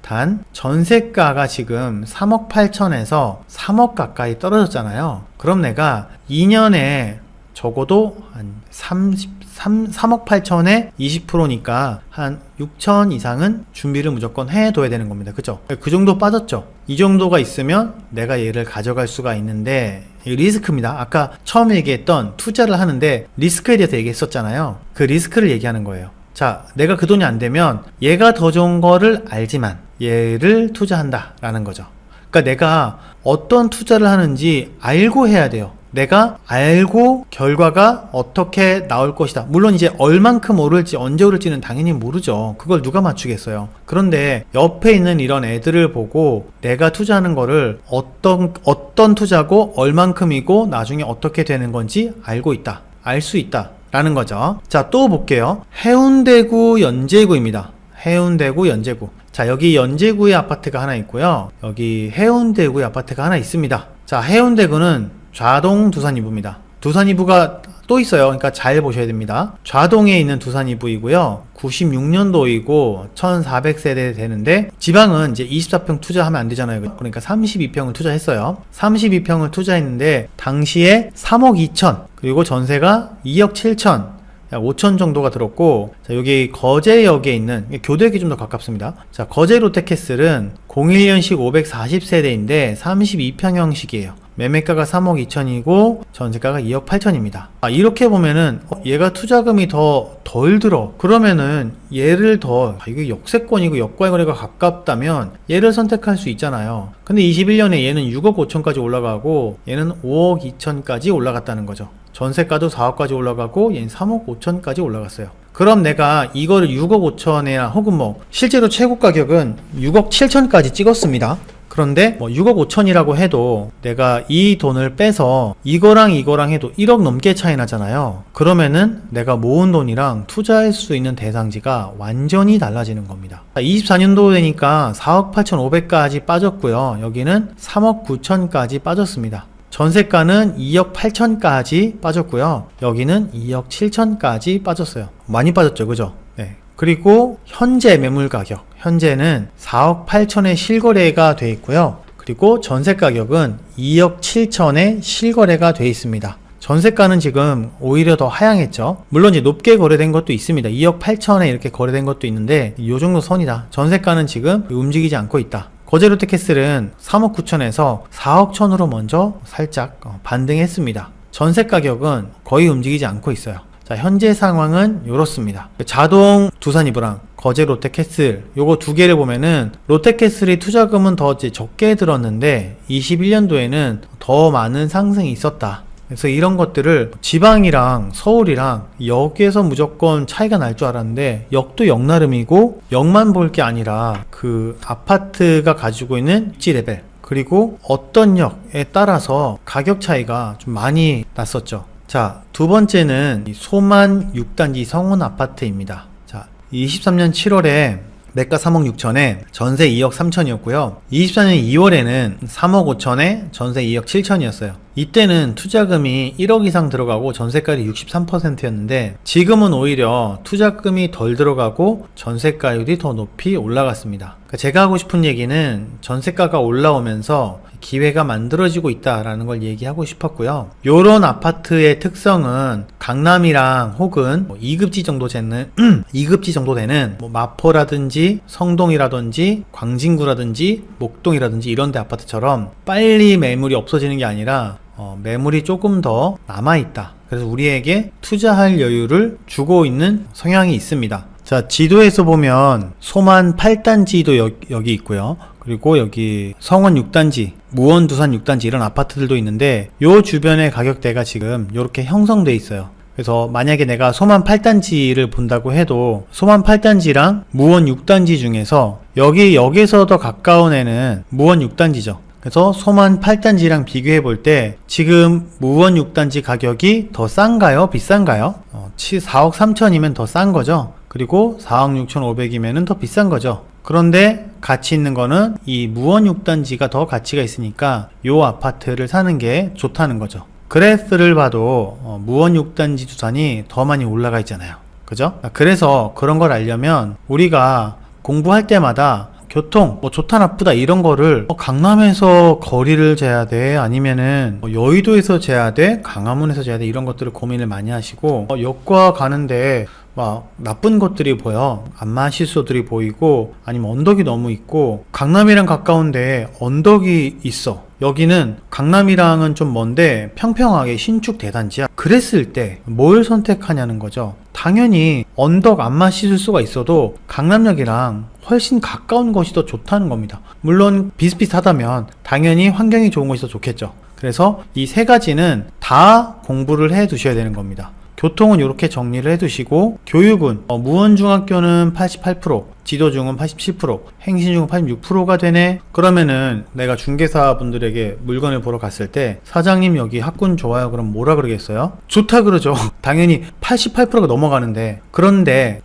A: 전세가가 지금 3억 8천에서 3억 가까이 떨어졌잖아요. 그럼 내가 2년에 적어도 한 3억 8천에 20%니까 한 6천 이상은 준비를 무조건 해둬야 되는 겁니다. 그죠? 그 정도 빠졌죠? 이 정도가 있으면 내가 얘를 가져갈 수가 있는데 리스크입니다. 아까 처음에 얘기했던 투자를 하는데 리스크에 대해서 얘기했었잖아요. 그 리스크를 얘기하는 거예요. 자, 내가 그 돈이 안 되면 얘가 더 좋은 거를 알지만 얘를 투자한다 라는 거죠. 그러니까 내가 어떤 투자를 하는지 알고 해야 돼요. 내가 알고 결과가 어떻게 나올 것이다. 물론 이제 얼만큼 오를지 언제 오를지는 당연히 모르죠. 그걸 누가 맞추겠어요. 그런데 옆에 있는 이런 애들을 보고 내가 투자하는 거를 어떤 투자고 얼만큼이고 나중에 어떻게 되는 건지 알고 있다. 알 수 있다. 라는 거죠. 자, 또 볼게요. 해운대구 연제구입니다. 해운대구 연제구. 자, 여기 연제구에 아파트가 하나 있고요. 여기 해운대구에 아파트가 하나 있습니다. 자, 해운대구는 좌동 두산 2부입니다. 두산 2부가 또 있어요. 그러니까 잘 보셔야 됩니다. 좌동에 있는 두산 2부이고요. 96년도이고 1400세대 되는데 지방은 이제 24평 투자하면 안 되잖아요. 그러니까 32평을 투자했어요. 32평을 투자했는데 당시에 3억 2천 그리고 전세가 2억 7천 약 5천 정도가 들었고, 자, 여기 거제역에 있는 교대역이 좀 더 가깝습니다. 자, 거제 롯데캐슬은 01년식 540세대인데 32평형식이에요. 매매가가 3억 2천이고 전세가가 2억 8천입니다. 이렇게 보면은 얘가 투자금이 덜 들어. 그러면은 얘를 이게 역세권이고 역과의 거래가 가깝다면 얘를 선택할 수 있잖아요. 근데 21년에 얘는 6억 5천까지 올라가고 얘는 5억 2천까지 올라갔다는 거죠. 전세가도 4억까지 올라가고 얘는 3억 5천까지 올라갔어요. 그럼 내가 이거를 6억 5천이나 혹은 실제로 최고 가격은 6억 7천까지 찍었습니다. 그런데 6억 5천이라고 해도 내가 이 돈을 빼서 이거랑 해도 1억 넘게 차이 나잖아요. 그러면은 내가 모은 돈이랑 투자할 수 있는 대상지가 완전히 달라지는 겁니다. 24년도 되니까 4억 8천5백까지 빠졌고요. 여기는 3억 9천까지 빠졌습니다. 전세가는 2억 8천까지 빠졌고요. 여기는 2억 7천까지 빠졌어요. 많이 빠졌죠, 그죠? 네. 그리고 현재 매물 가격, 현재는 4억 8천에 실거래가 돼 있고요. 그리고 전세 가격은 2억 7천에 실거래가 돼 있습니다. 전세가는 지금 오히려 더 하향했죠. 물론 이제 높게 거래된 것도 있습니다. 2억 8천에 이렇게 거래된 것도 있는데 이 정도 선이다. 전세가는 지금 움직이지 않고 있다. 거제롯데캐슬은 3억 9천에서 4억 천으로 먼저 살짝 반등했습니다. 전세 가격은 거의 움직이지 않고 있어요. 자, 현재 상황은 이렇습니다. 자동 두산이브랑 거제 롯데캐슬 요거 두 개를 보면은 롯데캐슬이 투자금은 더 적게 들었는데 21년도에는 더 많은 상승이 있었다. 그래서 이런 것들을 지방이랑 서울이랑 역에서 무조건 차이가 날 줄 알았는데 역도 역 나름이고 역만 볼 게 아니라 그 아파트가 가지고 있는 입지 레벨 그리고 어떤 역에 따라서 가격 차이가 좀 많이 났었죠. 자, 두 번째는 소만 6단지 성원 아파트입니다. 자, 23년 7월에 매가 3억 6천에 전세 2억 3천이었고요. 24년 2월에는 3억 5천에 전세 2억 7천이었어요. 이때는 투자금이 1억 이상 들어가고 전세가율이 63%였는데 지금은 오히려 투자금이 덜 들어가고 전세가율이 더 높이 올라갔습니다. 그러니까 제가 하고 싶은 얘기는 전세가가 올라오면서 기회가 만들어지고 있다라는 걸 얘기하고 싶었고요. 요런 아파트의 특성은 강남이랑 혹은 2급지 정도 되는 2급지 정도 되는 마포라든지 성동이라든지 광진구라든지 목동이라든지 이런 데 아파트처럼 빨리 매물이 없어지는 게 아니라 매물이 조금 더 남아있다. 그래서 우리에게 투자할 여유를 주고 있는 성향이 있습니다. 자, 지도에서 보면 소만 8단지도 여기 있고요. 그리고 여기 성원 6단지, 무원 두산 6단지 이런 아파트들도 있는데 요 주변의 가격대가 지금 이렇게 형성돼 있어요. 그래서 만약에 내가 소만 8단지를 본다고 해도 소만 8단지랑 무원 6단지 중에서 여기서 더 가까운 애는 무원 6단지죠. 그래서 소만 8단지랑 비교해 볼 때 지금 무원 6단지 가격이 더 싼가요? 비싼가요? 4억 3천이면 더 싼 거죠. 그리고 4억 6,500이면 더 비싼 거죠. 그런데 가치 있는 거는 이 무원 6단지가 더 가치가 있으니까 요 아파트를 사는 게 좋다는 거죠. 그래프를 봐도 무원 6단지 두산이 더 많이 올라가 있잖아요. 그죠? 그래서 그런 걸 알려면 우리가 공부할 때마다 교통 좋다 나쁘다 이런 거를 강남에서 거리를 재야 돼 아니면은 여의도에서 재야 돼 강화문에서 재야 돼 이런 것들을 고민을 많이 하시고 역과 가는데 막 나쁜 것들이 보여. 안마시소들이 보이고 아니면 언덕이 너무 있고 강남이랑 가까운데 언덕이 있어. 여기는 강남이랑은 좀 먼데 평평하게 신축 대단지야. 그랬을 때 뭘 선택하냐는 거죠. 당연히 언덕 안마시소가 있어도 강남역이랑 훨씬 가까운 것이 더 좋다는 겁니다. 물론 비슷비슷하다면 당연히 환경이 좋은 것이 더 좋겠죠. 그래서 이 세 가지는 다 공부를 해 두셔야 되는 겁니다. 교통은 이렇게 정리를 해두시고 교육은 무원중학교는 88%, 지도중은 87%, 행신중은 86%가 되네. 그러면은 내가 중개사 분들에게 물건을 보러 갔을 때 사장님 여기 학군 좋아요 그럼 뭐라 그러겠어요? 좋다 그러죠. 당연히 88%가 넘어가는데 그런데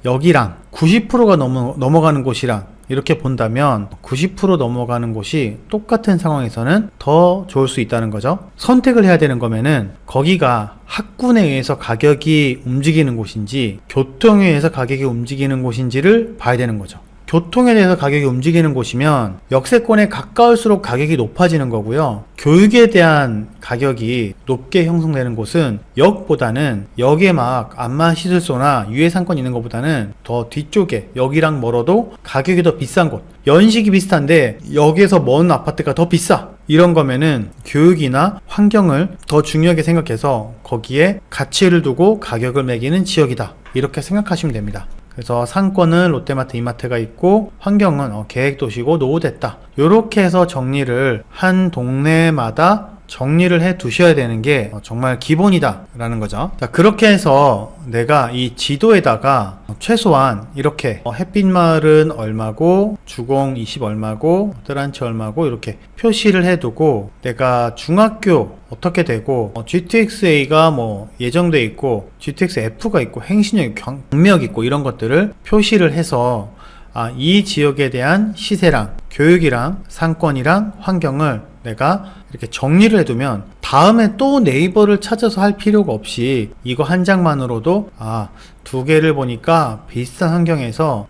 A: 여기랑 90%가 넘어가는 곳이랑 이렇게 본다면 90% 넘어가는 곳이 똑같은 상황에서는 더 좋을 수 있다는 거죠. 선택을 해야 되는 거면은 거기가 학군에 의해서 가격이 움직이는 곳인지 교통에 의해서 가격이 움직이는 곳인지를 봐야 되는 거죠. 교통에 대해서 가격이 움직이는 곳이면 역세권에 가까울수록 가격이 높아지는 거고요. 교육에 대한 가격이 높게 형성되는 곳은 역보다는 역에 막 안마시설소나 유해상권 있는 것보다는 더 뒤쪽에, 역이랑 멀어도 가격이 더 비싼 곳, 연식이 비슷한데 역에서 먼 아파트가 더 비싸, 이런 거면은 교육이나 환경을 더 중요하게 생각해서 거기에 가치를 두고 가격을 매기는 지역이다, 이렇게 생각하시면 됩니다. 그래서 상권은 롯데마트, 이마트가 있고 환경은 계획도시고 노후됐다, 이렇게 해서 정리를 한 동네마다 정리를 해 두셔야 되는 게 정말 기본이다 라는 거죠. 자, 그렇게 해서 내가 이 지도에다가 최소한 이렇게 햇빛마을은 얼마고 주공 20 얼마고 뜨란치 얼마고 이렇게 표시를 해 두고, 내가 중학교 어떻게 되고 GTX-A가 뭐 예정돼 있고 GTX-F가 있고 행신역, 경력 있고 이런 것들을 표시를 해서 이 지역에 대한 시세랑 교육이랑 상권이랑 환경을 내가 이렇게 정리를 해두면 다음에 또 네이버를 찾아서 할 필요가 없이 이거 한 장만으로도 두 개를 보니까 비슷한 환경에서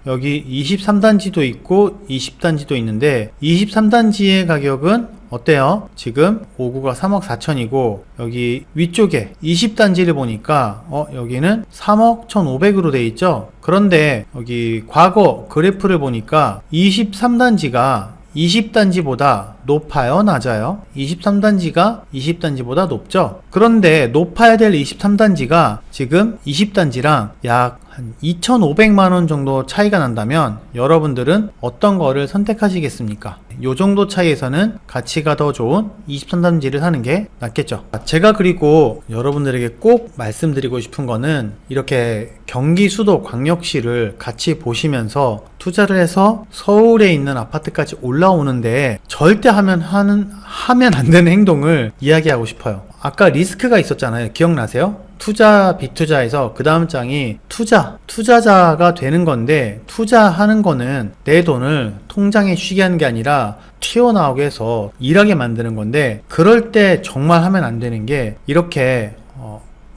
A: 여기 23단지도 있고 20단지도 있는데 23단지의 가격은 어때요? 지금 5구가 3억 4천이고 여기 위쪽에 20단지를 보니까 여기는 3억 1,500으로 돼 있죠. 그런데 여기 과거 그래프를 보니까 23단지가 20단지보다 높아요, 낮아요? 23단지가 20단지보다 높죠? 그런데 높아야 될 23단지가 지금 20단지랑 약 한 2,500만원 정도 차이가 난다면 여러분들은 어떤 거를 선택하시겠습니까? 요 정도 차이에서는 가치가 더 좋은 23단지를 사는 게 낫겠죠. 제가 그리고 여러분들에게 꼭 말씀드리고 싶은 거는 이렇게 경기 수도 광역시를 같이 보시면서 투자를 해서 서울에 있는 아파트까지 올라오는데 절대 하면 안 되는 행동을 이야기하고 싶어요. 아까 리스크가 있었잖아요. 기억나세요? 투자, 비투자에서 그 다음 장이 투자자가 되는 건데, 투자하는 거는 내 돈을 통장에 쉬게 하는 게 아니라 튀어나오게 해서 일하게 만드는 건데, 그럴 때 정말 하면 안 되는 게 이렇게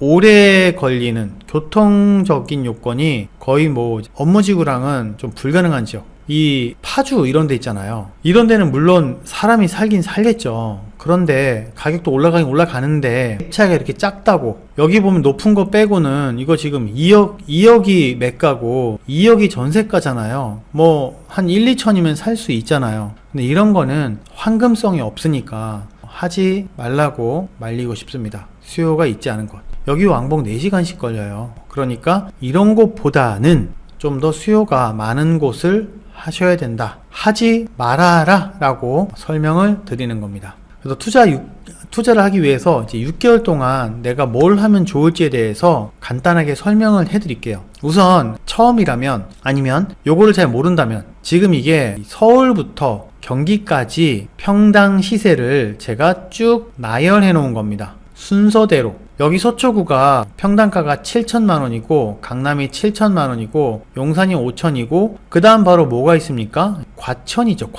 A: 오래 걸리는 교통적인 요건이 거의 뭐 업무지구랑은 좀 불가능한 지역, 이 파주 이런 데 있잖아요. 이런 데는 물론 사람이 살긴 살겠죠. 그런데 가격도 올라가긴 올라가는데 차이가 이렇게 작다고, 여기 보면 높은 거 빼고는 이거 지금 2억이 매가고 2억이 전세가잖아요. 뭐 한 1, 2천이면 살 수 있잖아요. 근데 이런 거는 황금성이 없으니까 하지 말라고 말리고 싶습니다. 수요가 있지 않은 것. 여기 왕복 4시간씩 걸려요. 그러니까 이런 곳보다는 좀 더 수요가 많은 곳을 하셔야 된다, 하지 말아라 라고 설명을 드리는 겁니다. 그래서 투자를 하기 위해서 이제 6개월 동안 내가 뭘 하면 좋을지에 대해서 간단하게 설명을 해드릴게요. 우선 처음이라면, 아니면 요거를 잘 모른다면, 지금 이게 서울부터 경기까지 평당 시세를 제가 쭉 나열해 놓은 겁니다. 순서대로. 여기 서초구가 평당가가 7천만원이고 강남이 7천만원이고 용산이 5천이고 그 다음 바로 뭐가 있습니까? 과천이죠.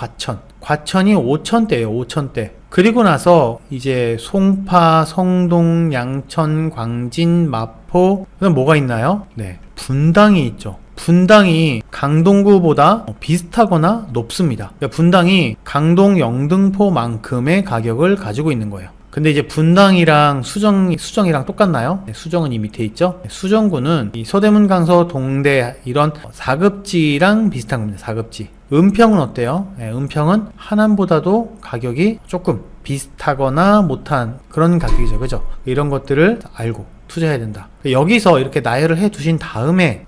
A: 과천이 5천대예요. 5천대. 그리고 나서 이제 송파, 성동, 양천, 광진, 마포, 그다음 뭐가 있나요? 네, 분당이 있죠. 분당이 강동구보다 비슷하거나 높습니다. 그러니까 분당이 강동, 영등포만큼의 가격을 가지고 있는 거예요. 근데 이제 분당이랑 수정이랑 똑같나요? 네, 수정은 이 밑에 있죠. 네, 수정구는 이 서대문, 강서, 동대 이런 4급지랑 비슷한 겁니다. 4급지. 은평은 어때요? 네, 은평은 하남보다도 가격이 조금 비슷하거나 못한 그런 가격이죠. 그죠? 이런 것들을 알고 투자해야 된다. 여기서 이렇게 나열을 해 두신 다음에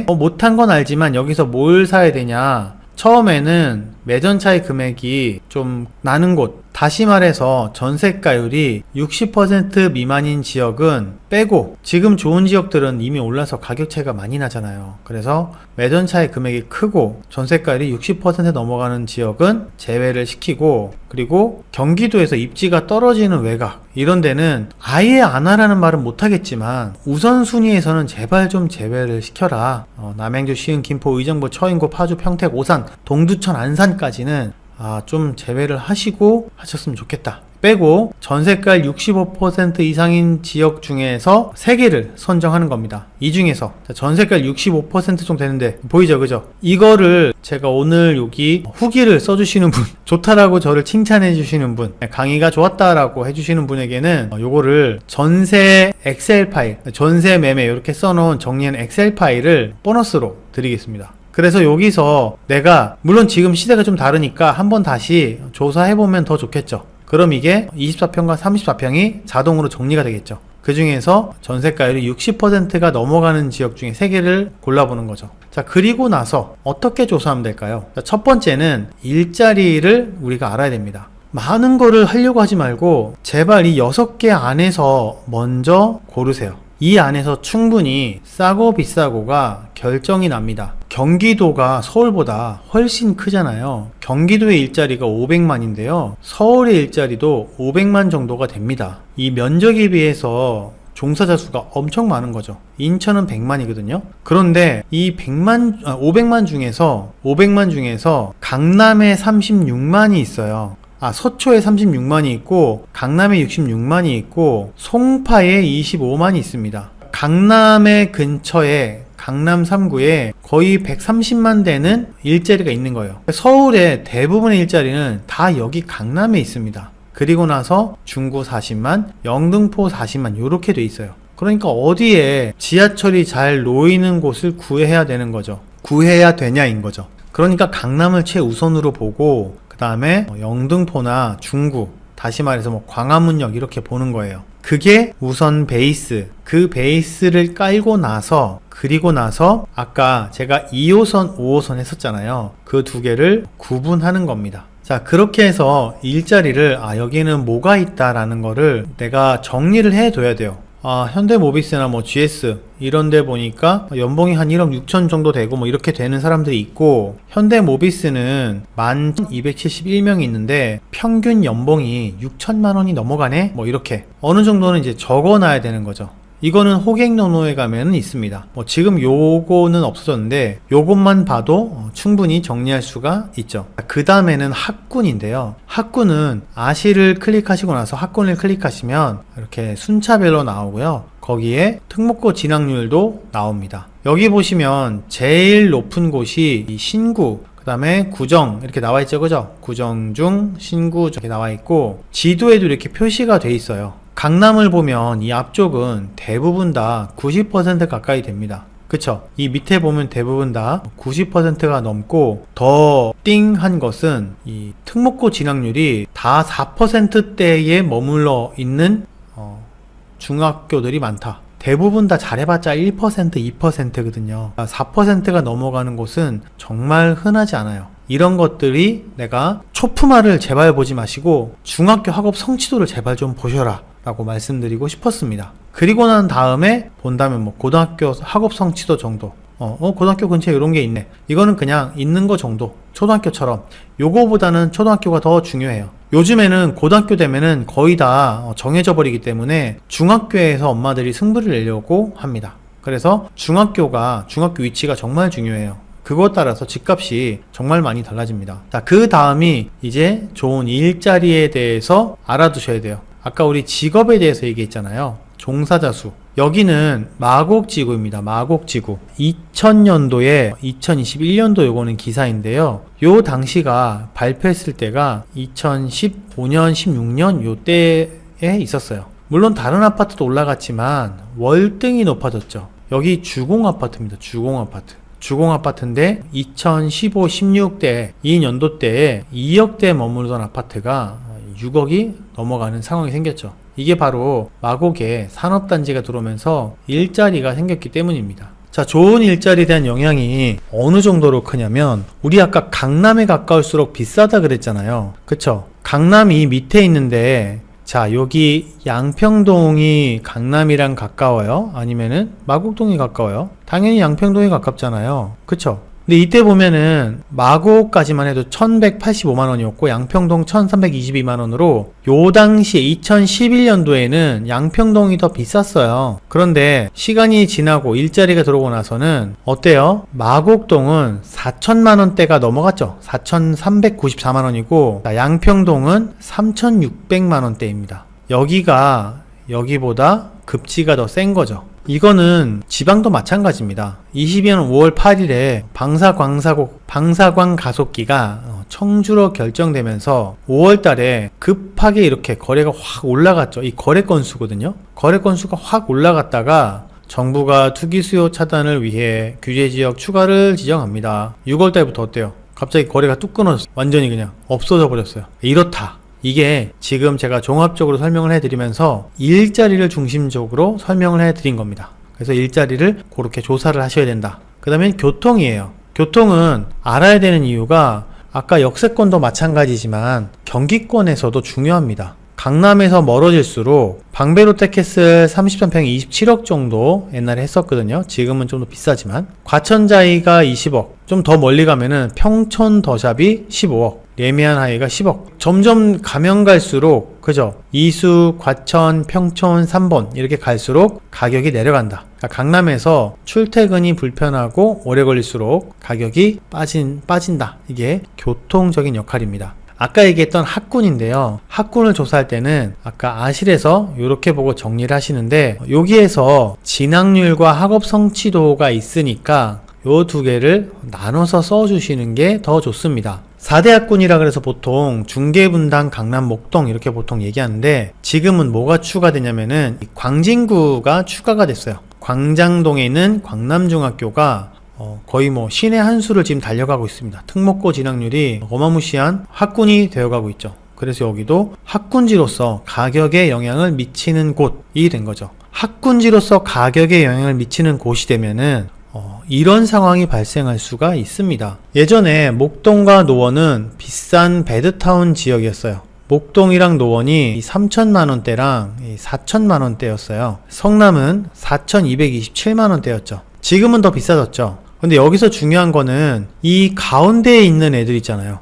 A: 못한 건 알지만 여기서 뭘 사야 되냐. 처음에는 매전차의 금액이 좀 나는 곳, 다시 말해서 전세가율이 60% 미만인 지역은 빼고, 지금 좋은 지역들은 이미 올라서 가격 차이가 많이 나잖아요. 그래서 매전차의 금액이 크고 전세가율이 60% 넘어가는 지역은 제외를 시키고, 그리고 경기도에서 입지가 떨어지는 외곽 이런 데는 아예 안 하라는 말은 못하겠지만 우선순위에서는 제발 좀 제외를 시켜라. 남양주, 시흥, 김포, 의정부, 처인고, 파주, 평택, 오산, 동두천, 안산까지는 좀 제외를 하시고 하셨으면 좋겠다. 빼고 전세가율 65% 이상인 지역 중에서 3개를 선정하는 겁니다. 이 중에서 전세가율 65% 정도 되는데 보이죠, 그죠? 이거를 제가 오늘 여기 후기를 써주시는 분, 좋다라고 저를 칭찬해 주시는 분, 강의가 좋았다라고 해주시는 분에게는 요거를 전세 엑셀 파일, 전세 매매 이렇게 써놓은 정리한 엑셀 파일을 보너스로 드리겠습니다. 그래서 여기서 내가 물론 지금 시대가 좀 다르니까 한번 다시 조사해보면 더 좋겠죠. 그럼 이게 24평과 34평이 자동으로 정리가 되겠죠. 그 중에서 전세가율이 60%가 넘어가는 지역 중에 3개를 골라보는 거죠. 자, 그리고 나서 어떻게 조사하면 될까요? 자, 첫 번째는 일자리를 우리가 알아야 됩니다. 많은 거를 하려고 하지 말고 제발 이 6개 안에서 먼저 고르세요. 이 안에서 충분히 싸고 비싸고가 결정이 납니다. 경기도가 서울보다 훨씬 크잖아요. 경기도의 일자리가 500만인데요. 서울의 일자리도 500만 정도가 됩니다. 이 면적에 비해서 종사자 수가 엄청 많은 거죠. 인천은 100만이거든요. 그런데 이 500만 중에서 강남에 36만이 있어요. 서초에 36만이 있고 강남에 66만이 있고 송파에 25만이 있습니다. 강남의 근처에 강남 3구에 거의 130만 대는 일자리가 있는 거예요. 서울의 대부분의 일자리는 다 여기 강남에 있습니다. 그리고 나서 중구 40만, 영등포 40만 이렇게 돼 있어요. 그러니까 어디에 지하철이 잘 놓이는 곳을 구해야 되는 거죠. 구해야 되냐인 거죠. 그러니까 강남을 최우선으로 보고 그 다음에 영등포나 중구, 다시 말해서 광화문역 이렇게 보는 거예요. 그게 우선 베이스. 그 베이스를 깔고 나서 그리고 나서 아까 제가 2호선, 5호선 했었잖아요. 그 두 개를 구분하는 겁니다. 자, 그렇게 해서 일자리를 여기는 뭐가 있다라는 거를 내가 정리를 해둬야 돼요. 현대모비스나 GS 이런 데 보니까 연봉이 한 1억 6천 정도 되고 이렇게 되는 사람들이 있고, 현대모비스는 1271명이 있는데 평균 연봉이 6천만 원이 넘어가네? 이렇게 어느 정도는 이제 적어놔야 되는 거죠. 이거는 호갱노노에 가면은 있습니다. 지금 요거는 없어졌는데 요것만 봐도 충분히 정리할 수가 있죠. 그 다음에는 학군인데요. 학군은 아시를 클릭하시고 나서 학군을 클릭하시면 이렇게 순차별로 나오고요. 거기에 특목고 진학률도 나옵니다. 여기 보시면 제일 높은 곳이 이 신구, 그 다음에 구정 이렇게 나와 있죠, 그죠? 구정 중 신구 이렇게 나와 있고, 지도에도 이렇게 표시가 돼 있어요. 강남을 보면 이 앞쪽은 대부분 다 90% 가까이 됩니다. 그쵸? 이 밑에 보면 대부분 다 90%가 넘고, 더 띵한 것은 이 특목고 진학률이 다 4%대에 머물러 있는 중학교들이 많다. 대부분 다 잘해봤자 1%, 2%거든요. 4%가 넘어가는 곳은 정말 흔하지 않아요. 이런 것들이 내가 초품화를 제발 보지 마시고 중학교 학업 성취도를 제발 좀 보셔라 라고 말씀드리고 싶었습니다. 그리고 난 다음에 본다면 고등학교 학업 성취도 정도, 고등학교 근처에 이런 게 있네, 이거는 그냥 있는 거 정도, 초등학교처럼. 요거보다는 초등학교가 더 중요해요. 요즘에는 고등학교 되면은 거의 다 정해져 버리기 때문에 중학교에서 엄마들이 승부를 내려고 합니다. 그래서 중학교 위치가 정말 중요해요. 그것 따라서 집값이 정말 많이 달라집니다. 자, 그 다음이 이제 좋은 일자리에 대해서 알아두셔야 돼요. 아까 우리 직업에 대해서 얘기했잖아요. 종사자 수. 여기는 마곡지구입니다. 마곡지구. 2000년도에 2021년도 요거는 기사인데요. 요 당시가 발표했을 때가 2015년, 16년 요 때에 있었어요. 물론 다른 아파트도 올라갔지만 월등히 높아졌죠. 여기 주공아파트입니다. 주공아파트인데 2015, 16대 이 연도 때에 2억대에 머무르던 아파트가 6억이 넘어가는 상황이 생겼죠. 이게 바로 마곡에 산업단지가 들어오면서 일자리가 생겼기 때문입니다. 자, 좋은 일자리에 대한 영향이 어느 정도로 크냐면, 우리 아까 강남에 가까울수록 비싸다 그랬잖아요. 그쵸? 강남이 밑에 있는데, 자, 여기 양평동이 강남이랑 가까워요? 아니면은 마곡동이 가까워요? 당연히 양평동이 가깝잖아요. 그쵸? 근데 이때 보면은 마곡까지만 해도 1185만원이었고 양평동 1322만원으로 요 당시에 2011년도에는 양평동이 더 비쌌어요. 그런데 시간이 지나고 일자리가 들어오고 나서는 어때요? 마곡동은 4천만원대가 넘어갔죠. 4,394만원이고 양평동은 3,600만원대입니다. 여기가 여기보다 급지가 더 센 거죠. 이거는 지방도 마찬가지입니다. 22년 5월 8일에 방사광 가속기가 청주로 결정되면서 5월 달에 급하게 이렇게 거래가 확 올라갔죠. 이 거래 건수거든요. 거래 건수가 확 올라갔다가 정부가 투기 수요 차단을 위해 규제 지역 추가를 지정합니다. 6월 달부터 어때요? 갑자기 거래가 뚝 끊어졌어요. 완전히 그냥 없어져 버렸어요. 이렇다. 이게 지금 제가 종합적으로 설명을 해드리면서 일자리를 중심적으로 설명을 해드린 겁니다. 그래서 일자리를 그렇게 조사를 하셔야 된다. 그 다음에 교통이에요. 교통은 알아야 되는 이유가 아까 역세권도 마찬가지지만 경기권에서도 중요합니다. 강남에서 멀어질수록 방배롯데캐슬 33평이 27억 정도 옛날에 했었거든요. 지금은 좀 더 비싸지만 과천자이가 20억, 좀 더 멀리 가면은 평촌 더샵이 15억, 레미안 하이가 10억. 점점 가면 갈수록 그죠? 이수, 과천, 평촌, 3번 이렇게 갈수록 가격이 내려간다. 그러니까 강남에서 출퇴근이 불편하고 오래 걸릴수록 가격이 빠진다. 이게 교통적인 역할입니다. 아까 얘기했던 학군인데요. 학군을 조사할 때는 아까 아실에서 이렇게 보고 정리를 하시는데 여기에서 진학률과 학업 성취도가 있으니까 요 두 개를 나눠서 써주시는 게 더 좋습니다. 4대 학군이라 그래서 보통 중계분당, 강남, 목동 이렇게 보통 얘기하는데 지금은 뭐가 추가되냐면은 광진구가 추가가 됐어요. 광장동에 있는 광남중학교가 거의 뭐 신의 한 수를 지금 달려가고 있습니다. 특목고 진학률이 어마무시한 학군이 되어가고 있죠. 그래서 여기도 학군지로서 가격에 영향을 미치는 곳이 된 거죠. 학군지로서 가격에 영향을 미치는 곳이 되면은 이런 상황이 발생할 수가 있습니다. 예전에 목동과 노원은 비싼 베드타운 지역이었어요. 목동이랑 노원이 3천만원대랑 4천만원대였어요. 성남은 4,227만원대였죠. 지금은 더 비싸졌죠. 근데 여기서 중요한 거는 이 가운데에 있는 애들 있잖아요.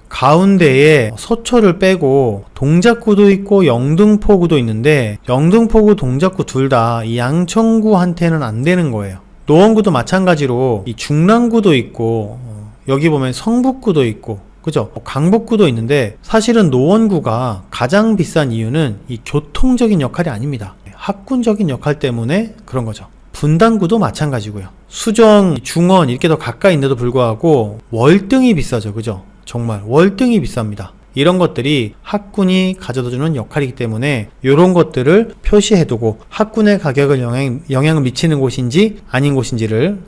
A: 가운데에 서초를 빼고 동작구도 있고 영등포구도 있는데 영등포구, 동작구 둘 다 이 양천구한테는 안 되는 거예요. 노원구도 마찬가지로 이 중랑구도 있고 여기 보면 성북구도 있고 그죠? 강북구도 있는데 사실은 노원구가 가장 비싼 이유는 이 교통적인 역할이 아닙니다. 학군적인 역할 때문에 그런 거죠. 분당구도 마찬가지고요. 수정, 중원 이렇게 더 가까이 있는데도 불구하고 월등히 비싸죠. 그죠? 정말 월등히 비쌉니다. 이런 것들이 학군이 가져다주는 역할이기 때문에 이런 것들을 표시해두고 학군의 가격을 영향을 미치는 곳인지 아닌 곳인지를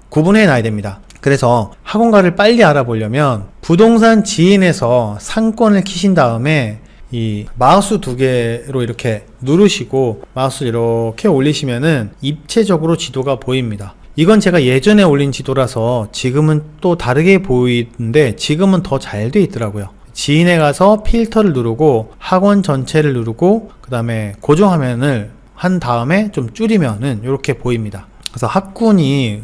A: 구분해 놔야 됩니다. 그래서 학원가를 빨리 알아보려면 부동산 지인에서 상권을 키신 다음에 이 마우스 두 개로 이렇게 누르시고 마우스 이렇게 올리시면은 입체적으로 지도가 보입니다. 이건 제가 예전에 올린 지도라서 지금은 또 다르게 보이는데 지금은 더 잘 돼 있더라고요. 지인에 가서 필터를 누르고 학원 전체를 누르고 그 다음에 고정화면을 한 다음에 좀 줄이면은 이렇게 보입니다. 그래서 학군이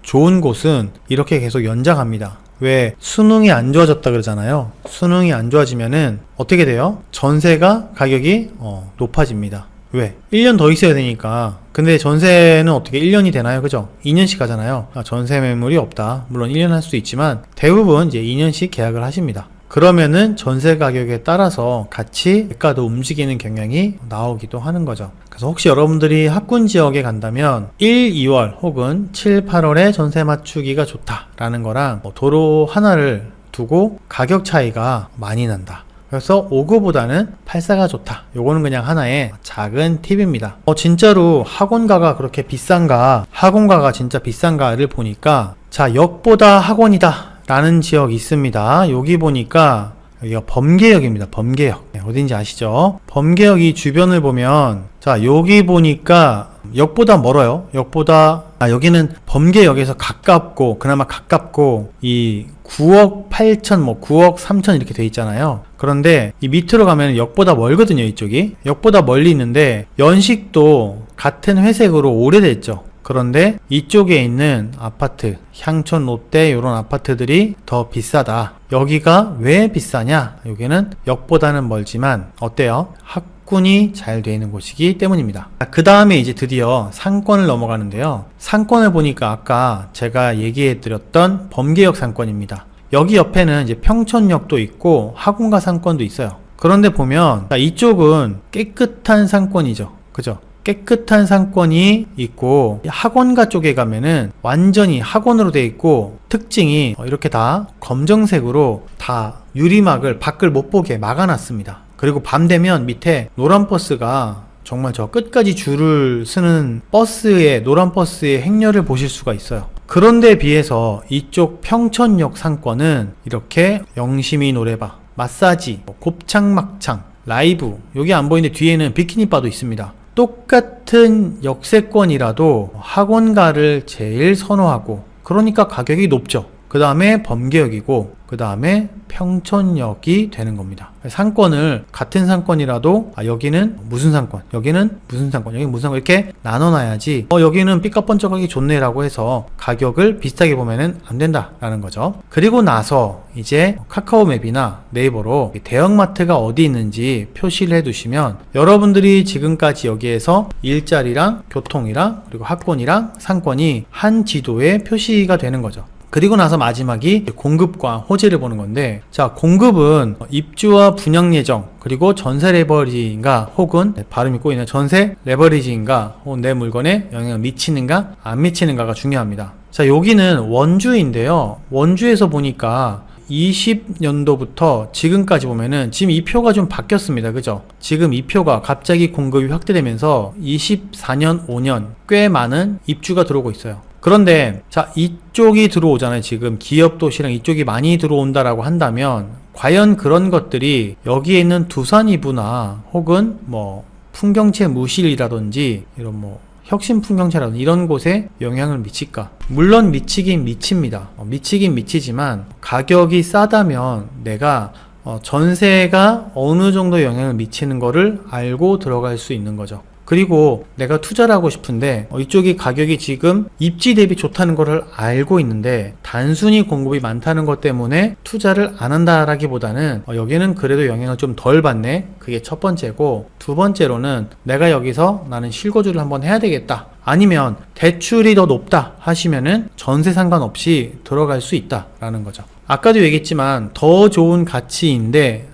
A: 좋은 곳은 이렇게 계속 연장합니다. 왜 수능이 안 좋아졌다 그러잖아요. 수능이 안 좋아지면은 어떻게 돼요? 전세가 가격이 높아집니다. 왜? 1년 더 있어야 되니까. 근데 전세는 어떻게 1년이 되나요? 그죠? 2년씩 가잖아요. 전세 매물이 없다. 물론 1년 할 수도 있지만 대부분 이제 2년씩 계약을 하십니다. 그러면은 전세 가격에 따라서 같이 대가도 움직이는 경향이 나오기도 하는 거죠. 그래서 혹시 여러분들이 학군 지역에 간다면 1, 2월 혹은 7, 8월에 전세 맞추기가 좋다라는 거랑 도로 하나를 두고 가격 차이가 많이 난다. 그래서 59보다는 84가 좋다. 요거는 그냥 하나의 작은 팁입니다. 진짜로 학원가가 그렇게 비싼가, 학원가가 진짜 비싼가를 보니까 자, 역보다 학원이다 라는 지역이 있습니다. 여기 보니까 여기가 범계역입니다. 범계역. 어딘지 아시죠? 범계역 이 주변을 보면 자, 여기 보니까 역보다 멀어요. 역보다 여기는 범계역에서 가깝고 그나마 가깝고 이 9억 8천 9억 3천 이렇게 돼 있잖아요. 그런데 이 밑으로 가면 역보다 멀거든요. 이쪽이 역보다 멀리 있는데 연식도 같은 회색으로 오래됐죠. 그런데 이쪽에 있는 아파트, 향촌, 롯데 이런 아파트들이 더 비싸다. 여기가 왜 비싸냐? 여기는 역보다는 멀지만 어때요? 학군이 잘 되어 있는 곳이기 때문입니다. 그 다음에 이제 드디어 상권을 넘어가는데요. 상권을 보니까 아까 제가 얘기해 드렸던 범계역 상권입니다. 여기 옆에는 이제 평촌역도 있고 학원가 상권도 있어요. 그런데 보면 이쪽은 깨끗한 상권이죠. 그죠? 깨끗한 상권이 있고 학원가 쪽에 가면은 완전히 학원으로 되어 있고 특징이 이렇게 다 검정색으로 다 유리막을 밖을 못 보게 막아놨습니다. 그리고 밤 되면 밑에 노란 버스가 정말 저 끝까지 줄을 서는 버스의 노란 버스의 행렬을 보실 수가 있어요. 그런데 비해서 이쪽 평촌역 상권은 이렇게 영심이 노래방, 마사지, 곱창 막창, 라이브, 여기 안 보이는데 뒤에는 비키니바도 있습니다. 똑같은 역세권이라도 학원가를 제일 선호하고 그러니까 가격이 높죠. 그 다음에 범계역이고 그 다음에 평촌역이 되는 겁니다. 상권을 같은 상권이라도 여기는 무슨 상권, 여기는 무슨 상권, 여기는 무슨 상권 이렇게 나눠놔야지 여기는 삐까뻔쩍하기 좋네라고 해서 가격을 비슷하게 보면은 안 된다라는 거죠. 그리고 나서 이제 카카오맵이나 네이버로 대형마트가 어디 있는지 표시를 해두시면 여러분들이 지금까지 여기에서 일자리랑 교통이랑 그리고 학군이랑 상권이 한 지도에 표시가 되는 거죠. 그리고 나서 마지막이 공급과 호재를 보는 건데, 자, 공급은 입주와 분양 예정, 그리고 전세 레버리지인가 혹은 발음이 꼬이는 전세 레버리지인가 혹은 내 물건에 영향을 미치는가 안 미치는가가 중요합니다. 자, 여기는 원주인데요. 원주에서 보니까 20년도부터 지금까지 보면은 지금 이 표가 좀 바뀌었습니다. 그죠? 지금 이 표가 갑자기 공급이 확대되면서 24년, 5년 꽤 많은 입주가 들어오고 있어요. 그런데 자, 이쪽이 들어오잖아요. 지금 기업도시랑 이쪽이 많이 들어온다라고 한다면 과연 그런 것들이 여기에 있는 두산이부나 혹은 뭐 풍경채 무실이라든지 이런 뭐 혁신풍경채라든지 이런 곳에 영향을 미칠까? 물론 미치긴 미칩니다. 미치긴 미치지만 가격이 싸다면 내가 전세가 어느 정도 영향을 미치는 거를 알고 들어갈 수 있는 거죠. 그리고 내가 투자를 하고 싶은데 이쪽이 가격이 지금 입지 대비 좋다는 거를 알고 있는데 단순히 공급이 많다는 것 때문에 투자를 안 한다라기보다는 여기는 그래도 영향을 좀 덜 받네. 그게 첫 번째고, 두 번째로는 내가 여기서 나는 실거주를 한번 해야 되겠다, 아니면 대출이 더 높다 하시면은 전세 상관없이 들어갈 수 있다라는 거죠. 아까도 얘기했지만 더 좋은 가치인데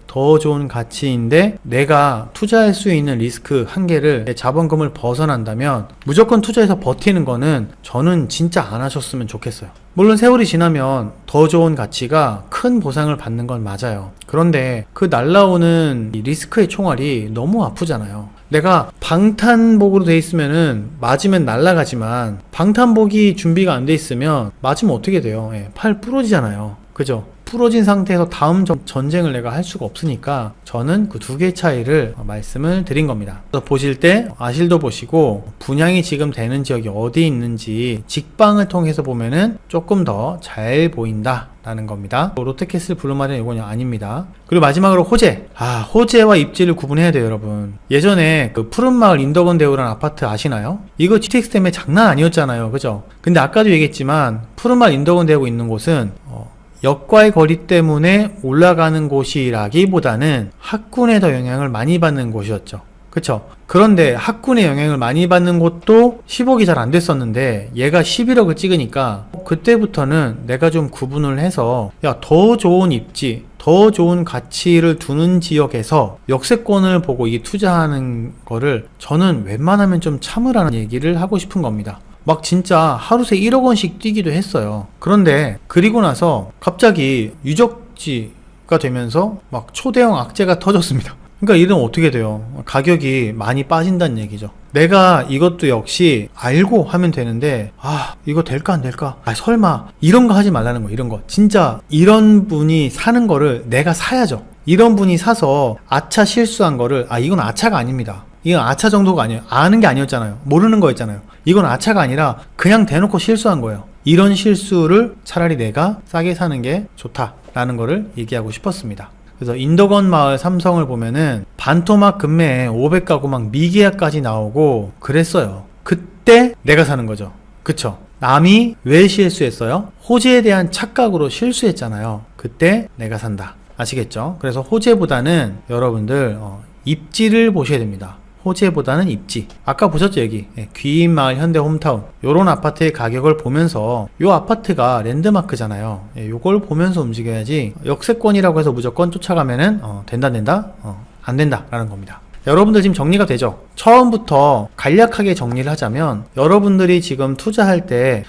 A: 내가 투자할 수 있는 리스크 한계를 내 자본금을 벗어난다면 무조건 투자해서 버티는 거는 저는 진짜 안 하셨으면 좋겠어요. 물론 세월이 지나면 더 좋은 가치가 큰 보상을 받는 건 맞아요. 그런데 그 날라오는 이 리스크의 총알이 너무 아프잖아요. 내가 방탄복으로 돼 있으면은 맞으면 날아가지만 방탄복이 준비가 안 돼 있으면 맞으면 어떻게 돼요? 팔 부러지잖아요. 그죠? 부러진 상태에서 다음 전쟁을 내가 할 수가 없으니까 저는 그 두 개의 차이를 말씀을 드린 겁니다. 그래서 보실 때 아실도 보시고 분양이 지금 되는 지역이 어디 있는지 직방을 통해서 보면은 조금 더 잘 보인다 라는 겁니다. 롯데캐슬 블루마리는 이건 아닙니다. 그리고 마지막으로 호재. 호재와 입지를 구분해야 돼요, 여러분. 예전에 그 푸른마을 인덕원 대우라는 아파트 아시나요? 이거 GTX 때문에 장난 아니었잖아요. 그죠? 근데 아까도 얘기했지만 푸른마을 인덕원 대우 있는 곳은 역과의 거리 때문에 올라가는 곳이라기보다는 학군에 더 영향을 많이 받는 곳이었죠. 그쵸? 그런데 학군의 영향을 많이 받는 곳도 10억이 잘 안 됐었는데 얘가 11억을 찍으니까 그때부터는 내가 좀 구분을 해서 더 좋은 입지, 더 좋은 가치를 두는 지역에서 역세권을 보고 이게 투자하는 거를 저는 웬만하면 좀 참으라는 얘기를 하고 싶은 겁니다. 막 진짜 하루 새 1억 원씩 뛰기도 했어요. 그런데 그리고 나서 갑자기 유적지가 되면서 막 초대형 악재가 터졌습니다. 그러니까 이러면 어떻게 돼요? 가격이 많이 빠진다는 얘기죠. 내가 이것도 역시 알고 하면 되는데 이거 될까 안 될까? 설마 이런 거 하지 말라는 거. 이런 거 진짜 이런 분이 사는 거를 내가 사야죠. 이런 분이 사서 아차 실수한 거를 이건 아차가 아닙니다. 이건 아차 정도가 아니에요. 아는 게 아니었잖아요. 모르는 거였잖아요. 이건 아차가 아니라 그냥 대놓고 실수한 거예요. 이런 실수를 차라리 내가 싸게 사는 게 좋다라는 거를 얘기하고 싶었습니다. 그래서 인덕원 마을 삼성을 보면은 반토막 금매에 500가구 막 미계약까지 나오고 그랬어요. 그때 내가 사는 거죠. 그쵸? 남이 왜 실수했어요? 호재에 대한 착각으로 실수했잖아요. 그때 내가 산다. 아시겠죠? 그래서 호재보다는 여러분들 입지를 보셔야 됩니다. 호재보다는 입지. 아까 보셨죠, 여기 귀인마을 현대홈타운 요런 아파트의 가격을 보면서 요 아파트가 랜드마크잖아요. 요걸 보면서 움직여야지 역세권이라고 해서 무조건 쫓아가면은 된다 안 된다 라는 겁니다. 여러분들 지금 정리가 되죠? 처음부터 간략하게 정리를 하자면 여러분들이 지금 투자할 때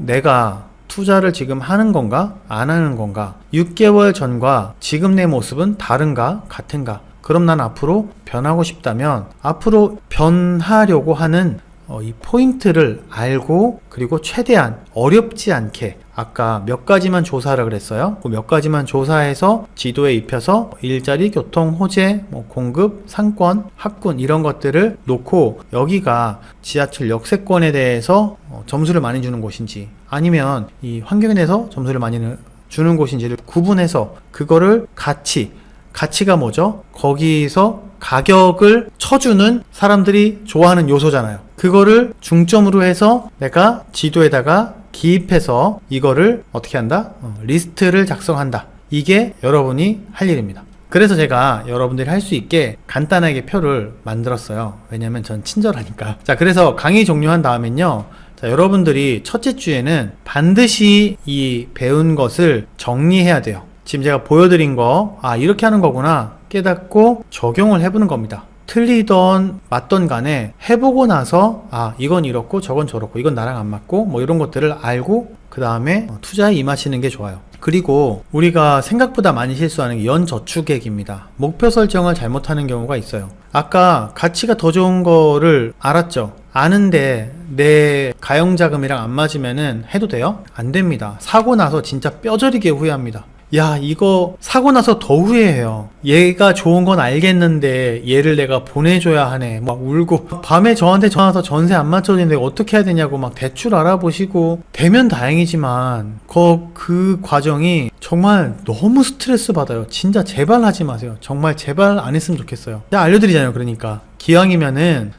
A: 내가 투자를 지금 하는 건가 안 하는 건가, 6개월 전과 지금 내 모습은 다른가 같은가, 그럼 난 앞으로 변하고 싶다면 앞으로 변하려고 하는 이 포인트를 알고, 그리고 최대한 어렵지 않게, 아까 몇 가지만 조사를 그랬어요. 그 몇 가지만 조사해서 지도에 입혀서 일자리, 교통, 호재, 공급, 상권, 학군 이런 것들을 놓고 여기가 지하철 역세권에 대해서 점수를 많이 주는 곳인지 아니면 이 환경에 대해서 점수를 많이 주는 곳인지를 구분해서 그거를 가치가 뭐죠? 거기서 가격을 쳐주는 사람들이 좋아하는 요소잖아요. 그거를 중점으로 해서 내가 지도에다가 기입해서 이거를 어떻게 한다? 리스트를 작성한다. 이게 여러분이 할 일입니다. 그래서 제가 여러분들이 할 수 있게 간단하게 표를 만들었어요. 왜냐면 전 친절하니까. 자, 그래서 강의 종료한 다음엔요, 자, 여러분들이 첫째 주에는 반드시 이 배운 것을 정리해야 돼요. 지금 제가 보여드린 거, 이렇게 하는 거구나 깨닫고 적용을 해보는 겁니다. 틀리던 맞던 간에 해보고 나서 이건 이렇고 저건 저렇고 이건 나랑 안 맞고 이런 것들을 알고 그 다음에 투자에 임하시는 게 좋아요. 그리고 우리가 생각보다 많이 실수하는 게 연저축액입니다. 목표 설정을 잘못하는 경우가 있어요. 아까 가치가 더 좋은 거를 알았죠? 아는데 내 가용자금이랑 안 맞으면은 해도 돼요? 안 됩니다. 사고 나서 진짜 뼈저리게 후회합니다. 야, 이거 사고 나서 더 후회해요. 얘가 좋은 건 알겠는데 얘를 내가 보내줘야 하네. 막 울고 밤에 저한테 전화 와서 전세 안 맞춰지는데 어떻게 해야 되냐고 막 대출 알아보시고, 되면 다행이지만 그 과정이 정말 너무 스트레스 받아요. 진짜 제발 하지 마세요. 정말 제발 안 했으면 좋겠어요. 제가 알려드리잖아요. 그러니까 기왕이면은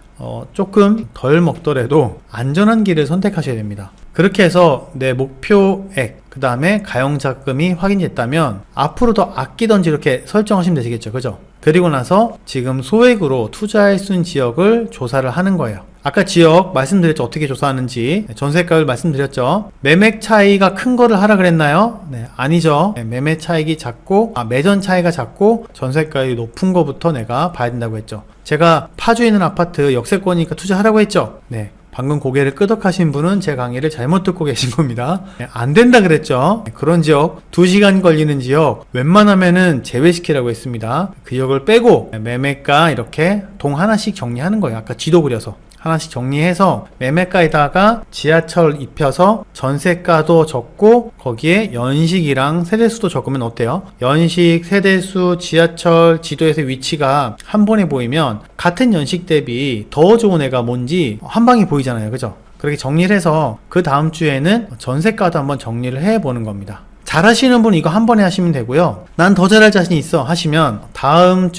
A: 조금 덜 먹더라도 안전한 길을 선택하셔야 됩니다. 그렇게 해서 내 목표액, 그 다음에 가용자금이 확인됐다면 앞으로 더 아끼던지 이렇게 설정하시면 되시겠죠. 그죠? 그리고 나서 지금 소액으로 투자할 수 있는 지역을 조사를 하는 거예요. 아까 지역 말씀드렸죠. 어떻게 조사하는지. 전세가를 말씀드렸죠. 매매 차이가 큰 거를 하라 그랬나요? 네, 아니죠. 매매 차익이 작고 매전 차이가 작고 전세가율이 높은 거부터 내가 봐야 된다고 했죠. 제가 파주에 있는 아파트 역세권이니까 투자하라고 했죠. 네, 방금 고개를 끄덕하신 분은 제 강의를 잘못 듣고 계신 겁니다. 안 된다 그랬죠. 그런 지역, 2시간 걸리는 지역 웬만하면은 제외시키라고 했습니다. 그 지역을 빼고 매매가 이렇게 동 하나씩 정리하는 거예요. 아까 지도 그려서 하나씩 정리해서 매매가에다가 지하철 입혀서 전세가도 적고 거기에 연식이랑 세대수도 적으면 어때요? 연식, 세대수, 지하철 지도에서 위치가 한 번에 보이면 같은 연식 대비 더 좋은 애가 뭔지 한 방에 보이잖아요. 그죠? 그렇게 정리를 해서 그 다음 주에는 전세가도 한번 정리를 해보는 겁니다. 잘하시는 분 이거 한 번에 하시면 되고요. 난 더 잘할 자신 있어 하시면 다다음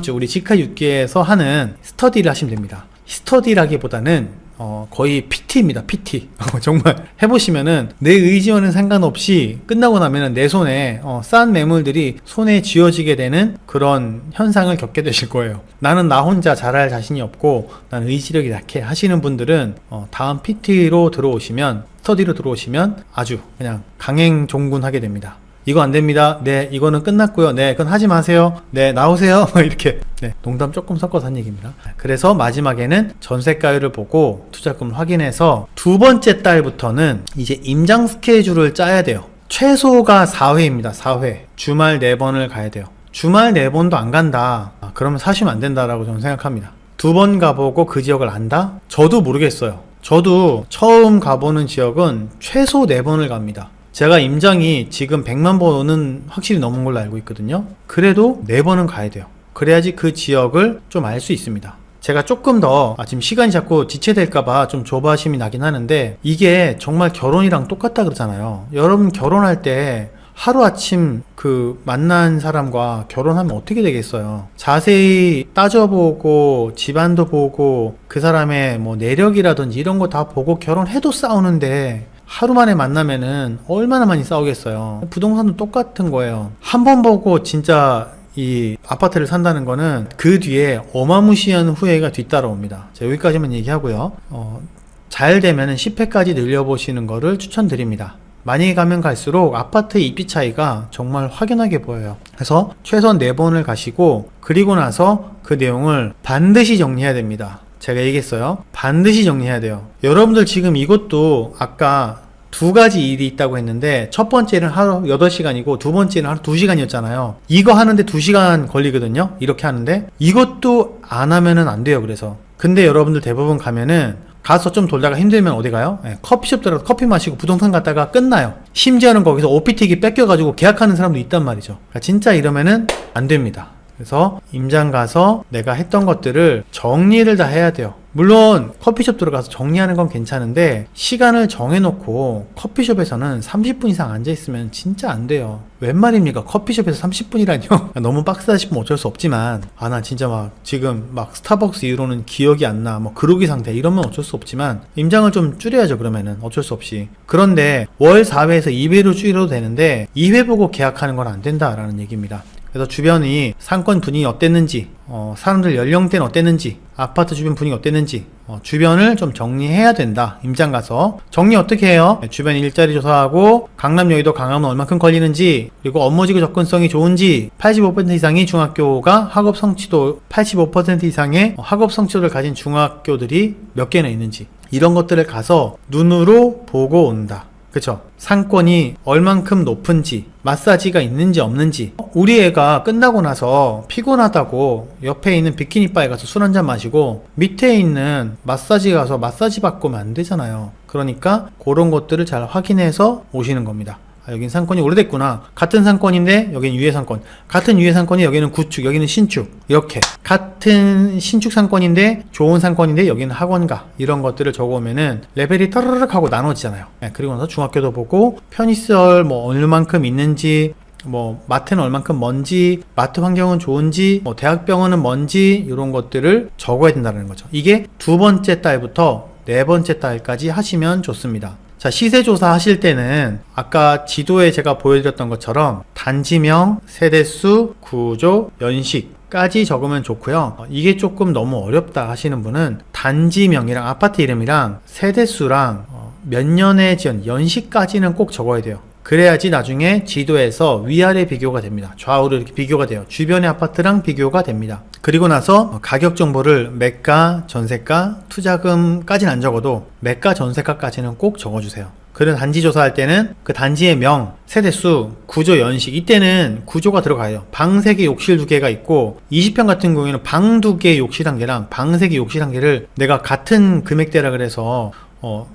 A: 주 우리 직하 6기에서 하는 스터디를 하시면 됩니다. 스터디라기보다는 거의 PT입니다. PT. 정말 해보시면은 내 의지와는 상관없이 끝나고 나면은 내 손에 싼 매물들이 손에 쥐어지게 되는 그런 현상을 겪게 되실 거예요. 나는 나 혼자 잘할 자신이 없고 난 의지력이 약해 하시는 분들은 다음 PT로 들어오시면, 스터디로 들어오시면 아주 그냥 강행종군하게 됩니다. 이거 안 됩니다. 네, 이거는 끝났고요. 네, 그건 하지 마세요. 네, 나오세요. 이렇게. 네, 농담 조금 섞어서 한 얘기입니다. 그래서 마지막에는 전세가율을 보고 투자금을 확인해서 두 번째 달부터는 이제 임장 스케줄을 짜야 돼요. 최소가 4회입니다. 4회. 주말 4번을 가야 돼요. 주말 4번도 안 간다. 그러면 사시면 안 된다라고 저는 생각합니다. 2번 가보고 그 지역을 안다? 저도 모르겠어요. 저도 처음 가보는 지역은 최소 4번을 갑니다. 제가 임장이 지금 100만 번은 확실히 넘은 걸로 알고 있거든요. 그래도 4번은 가야 돼요. 그래야지 그 지역을 좀 알 수 있습니다. 제가 조금 더 지금 시간이 자꾸 지체될까봐 좀 조바심이 나긴 하는데, 이게 정말 결혼이랑 똑같다 그러잖아요. 여러분 결혼할 때 하루아침 그 만난 사람과 결혼하면 어떻게 되겠어요? 자세히 따져보고 집안도 보고 그 사람의 뭐 내력이라든지 이런 거 다 보고 결혼해도 싸우는데 하루 만에 만나면은 얼마나 많이 싸우겠어요. 부동산도 똑같은 거예요. 한 번 보고 진짜 이 아파트를 산다는 거는 그 뒤에 어마무시한 후회가 뒤따라옵니다. 자, 여기까지만 얘기하고요. 잘 되면은 10회까지 늘려보시는 거를 추천드립니다. 많이 가면 갈수록 아파트 입지 차이가 정말 확연하게 보여요. 그래서 최소한 4번을 가시고 그리고 나서 그 내용을 반드시 정리해야 됩니다. 제가 얘기했어요. 반드시 정리해야 돼요. 여러분들 지금 이것도 아까 2가지 일이 있다고 했는데 첫 번째는 하루 8시간이고 두 번째는 하루 2시간이었잖아요. 이거 하는데 2시간 걸리거든요. 이렇게 하는데 이것도 안 하면은 안 돼요. 그래서 근데 여러분들 대부분 가면은 가서 좀 돌다가 힘들면 어디 가요? 커피숍 들어가서 커피 마시고 부동산 갔다가 끝나요. 심지어는 거기서 OPT기 뺏겨가지고 계약하는 사람도 있단 말이죠. 그러니까 진짜 이러면은 안 됩니다. 그래서 임장 가서 내가 했던 것들을 정리를 다 해야 돼요. 물론 커피숍 들어가서 정리하는 건 괜찮은데 시간을 정해놓고 커피숍에서는 30분 이상 앉아있으면 진짜 안 돼요. 웬 말입니까? 커피숍에서 30분이라뇨? 너무 빡세다 싶으면 어쩔 수 없지만 나 진짜 막 지금 막 스타벅스 이후로는 기억이 안 나. 뭐 그러기 상태 이러면 어쩔 수 없지만 임장을 좀 줄여야죠. 그러면은 어쩔 수 없이. 그런데 월 4회에서 2회로 줄여도 되는데 2회 보고 계약하는 건 안 된다라는 얘기입니다. 그래서 주변이 상권 분위기 어땠는지, 사람들 연령대는 어땠는지, 아파트 주변 분위기 어땠는지, 주변을 좀 정리해야 된다. 임장 가서. 정리 어떻게 해요? 주변 일자리 조사하고, 강남 여의도 강남은 얼만큼 걸리는지, 그리고 업무지구 접근성이 좋은지, 85% 이상이 중학교가 학업 성취도, 85% 이상의 학업 성취도를 가진 중학교들이 몇 개나 있는지, 이런 것들을 가서 눈으로 보고 온다. 그쵸? 상권이 얼만큼 높은지, 마사지가 있는지 없는지. 우리 애가 끝나고 나서 피곤하다고 옆에 있는 비키니바에 가서 술 한잔 마시고 밑에 있는 마사지 가서 마사지 받고 오면 안 되잖아요. 그러니까 그런 것들을 잘 확인해서 오시는 겁니다. 여긴 상권이 오래됐구나. 같은 상권인데 여기는 유예 상권, 같은 유예 상권이 여기는 구축, 여기는 신축, 이렇게 같은 신축 상권인데 좋은 상권인데 여기는 학원가, 이런 것들을 적어오면은 레벨이 따르륵 하고 나눠지잖아요. 그리고 나서 중학교도 보고 편의시설 뭐 얼마만큼 있는지, 뭐 마트는 얼만큼 먼지, 마트 환경은 좋은지, 뭐 대학병원은 뭔지, 이런 것들을 적어야 된다는 거죠. 이게 2번째 달부터 4번째 달까지 하시면 좋습니다. 자, 시세조사 하실 때는 아까 지도에 제가 보여드렸던 것처럼 단지명, 세대수, 구조, 연식까지 적으면 좋고요. 이게 조금 너무 어렵다 하시는 분은 단지명이랑 아파트 이름이랑 세대수랑 몇 년에 지은 연식까지는 꼭 적어야 돼요. 그래야지 나중에 지도에서 위아래 비교가 됩니다. 좌우로 이렇게 비교가 돼요. 주변의 아파트랑 비교가 됩니다. 그리고 나서 가격 정보를 매가, 전세가, 투자금까지는 안 적어도 매가, 전세가까지는 꼭 적어주세요. 그런 단지 조사할 때는 그 단지의 명, 세대수, 구조, 연식, 이때는 구조가 들어가요. 방 3개, 욕실 2개가 있고 20평 같은 경우에는 방 2개, 욕실 1개랑 방 3개, 욕실 1개를 내가 같은 금액대라 그래서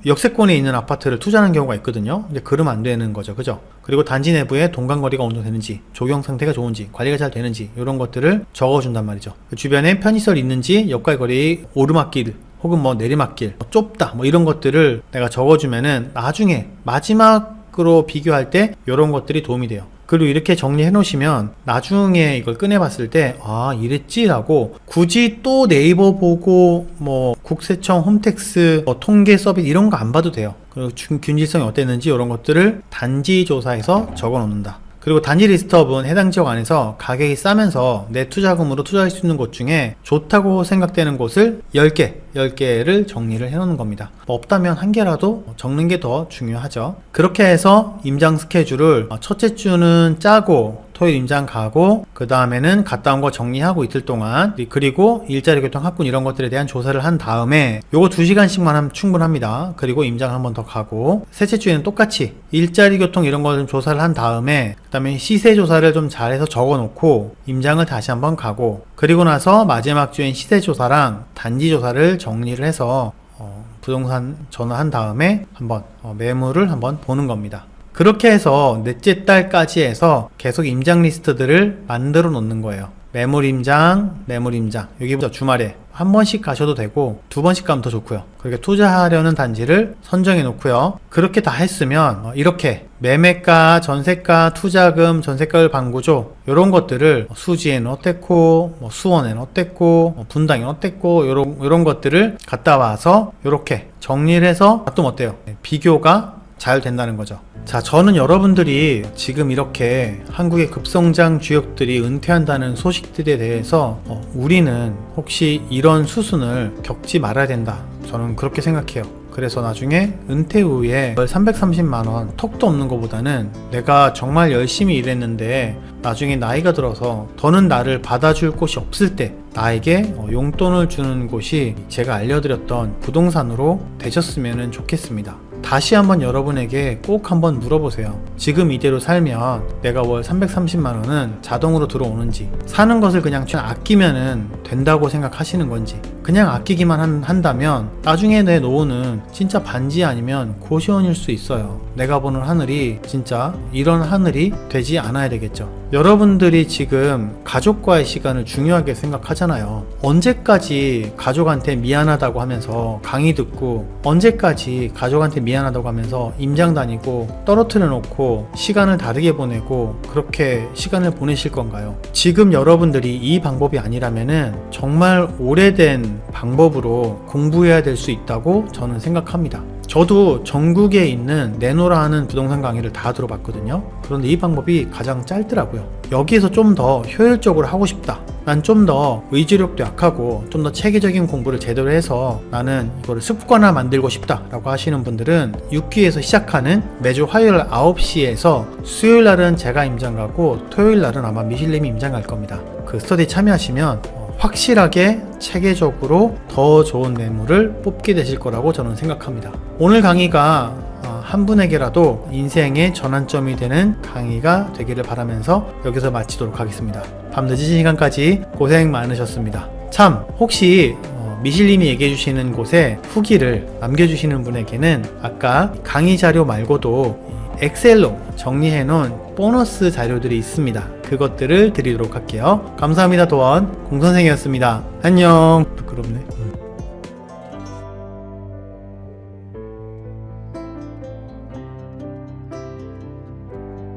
A: 역세권에 있는 아파트를 투자하는 경우가 있거든요. 근데 그러면 안 되는 거죠. 그죠? 그리고 단지 내부에 동간거리가 어느 정도 되는지, 조경 상태가 좋은지, 관리가 잘 되는지, 이런 것들을 적어준단 말이죠. 주변에 편의시설 있는지, 역할거리, 오르막길, 혹은 뭐 내리막길, 좁다, 뭐 이런 것들을 내가 적어주면은 나중에 마지막으로 비교할 때 이런 것들이 도움이 돼요. 그리고 이렇게 정리해 놓으시면 나중에 이걸 꺼내 봤을 때 이랬지 라고 굳이 또 네이버 보고 뭐 국세청, 홈택스, 통계 서비스 이런 거 안 봐도 돼요. 그리고 균질성이 어땠는지 이런 것들을 단지 조사해서 적어 놓는다. 그리고 단지 리스트업은 해당 지역 안에서 가격이 싸면서 내 투자금으로 투자할 수 있는 곳 중에 좋다고 생각되는 곳을 10개를 정리를 해 놓는 겁니다. 없다면 1개라도 적는 게 더 중요하죠. 그렇게 해서 임장 스케줄을 첫째 주는 짜고 토요일 임장 가고, 그 다음에는 갔다 온 거 정리하고 이틀 동안, 그리고 일자리 교통, 학군 이런 것들에 대한 조사를 한 다음에 요거 2시간씩만 하면 충분합니다. 그리고 임장 한 번 더 가고, 셋째 주에는 똑같이 일자리 교통 이런 거 좀 조사를 한 다음에 그 다음에 시세 조사를 좀 잘해서 적어 놓고 임장을 다시 한번 가고, 그리고 나서 마지막 주엔 시세 조사랑 단지 조사를 정리를 해서 부동산 전화한 다음에 한번 매물을 한번 보는 겁니다. 그렇게 해서 넷째 달까지 해서 계속 임장 리스트들을 만들어 놓는 거예요. 매물임장, 여기부터 주말에 한 번씩 가셔도 되고 2번씩 가면 더 좋고요. 그렇게 투자하려는 단지를 선정해 놓고요. 그렇게 다 했으면 이렇게 매매가, 전세가, 투자금, 전세가율 방구조 이런 것들을 수지에는 어땠고 수원에는 어땠고 분당에는 어땠고 이런 것들을 갖다 와서 이렇게 정리를 해서 또 어때요? 비교가 잘 된다는 거죠. 자, 저는 여러분들이 지금 이렇게 한국의 급성장 주역들이 은퇴한다는 소식들에 대해서 우리는 혹시 이런 수순을 겪지 말아야 된다, 저는 그렇게 생각해요. 그래서 나중에 은퇴 후에 330만원 턱도 없는 것보다는 내가 정말 열심히 일했는데 나중에 나이가 들어서 더는 나를 받아줄 곳이 없을 때 나에게 용돈을 주는 곳이 제가 알려드렸던 부동산으로 되셨으면 좋겠습니다. 다시 한번 여러분에게 꼭 한번 물어보세요. 지금 이대로 살면 내가 월 330만원은 자동으로 들어오는지, 사는 것을 그냥 아끼면은 된다고 생각하시는 건지, 그냥 아끼기만 한다면 나중에 내 노후는 진짜 반지 아니면 고시원일 수 있어요. 내가 보는 하늘이 진짜 이런 하늘이 되지 않아야 되겠죠. 여러분들이 지금 가족과의 시간을 중요하게 생각하잖아요. 언제까지 가족한테 미안하다고 하면서 강의 듣고, 언제까지 가족한테 미안하다고 하면서 임장 다니고 떨어뜨려 놓고 시간을 다르게 보내고 그렇게 시간을 보내실 건가요? 지금 여러분들이 이 방법이 아니라면은 정말 오래된 방법으로 공부해야 될 수 있다고 저는 생각합니다. 저도 전국에 있는 내노라 하는 부동산 강의를 다 들어봤거든요. 그런데 이 방법이 가장 짧더라고요. 여기에서 좀 더 효율적으로 하고 싶다, 난 좀 더 의지력도 약하고 좀 더 체계적인 공부를 제대로 해서 나는 이거를 습관화 만들고 싶다 라고 하시는 분들은 6기에서 시작하는 매주 화요일 9시에서 수요일 날은 제가 임장 가고 토요일 날은 아마 미실님이 임장 갈 겁니다. 그 스터디 참여하시면 확실하게 체계적으로 더 좋은 매물을 뽑게 되실 거라고 저는 생각합니다. 오늘 강의가 한 분에게라도 인생의 전환점이 되는 강의가 되기를 바라면서 여기서 마치도록 하겠습니다. 밤늦은 시간까지 고생 많으셨습니다. 참, 혹시 미실님이 얘기해 주시는 곳에 후기를 남겨주시는 분에게는 아까 강의 자료 말고도 엑셀로 정리해 놓은 보너스 자료들이 있습니다. 그것들을 드리도록 할게요. 감사합니다. 도원 공선생이었습니다. 안녕. 부끄럽네.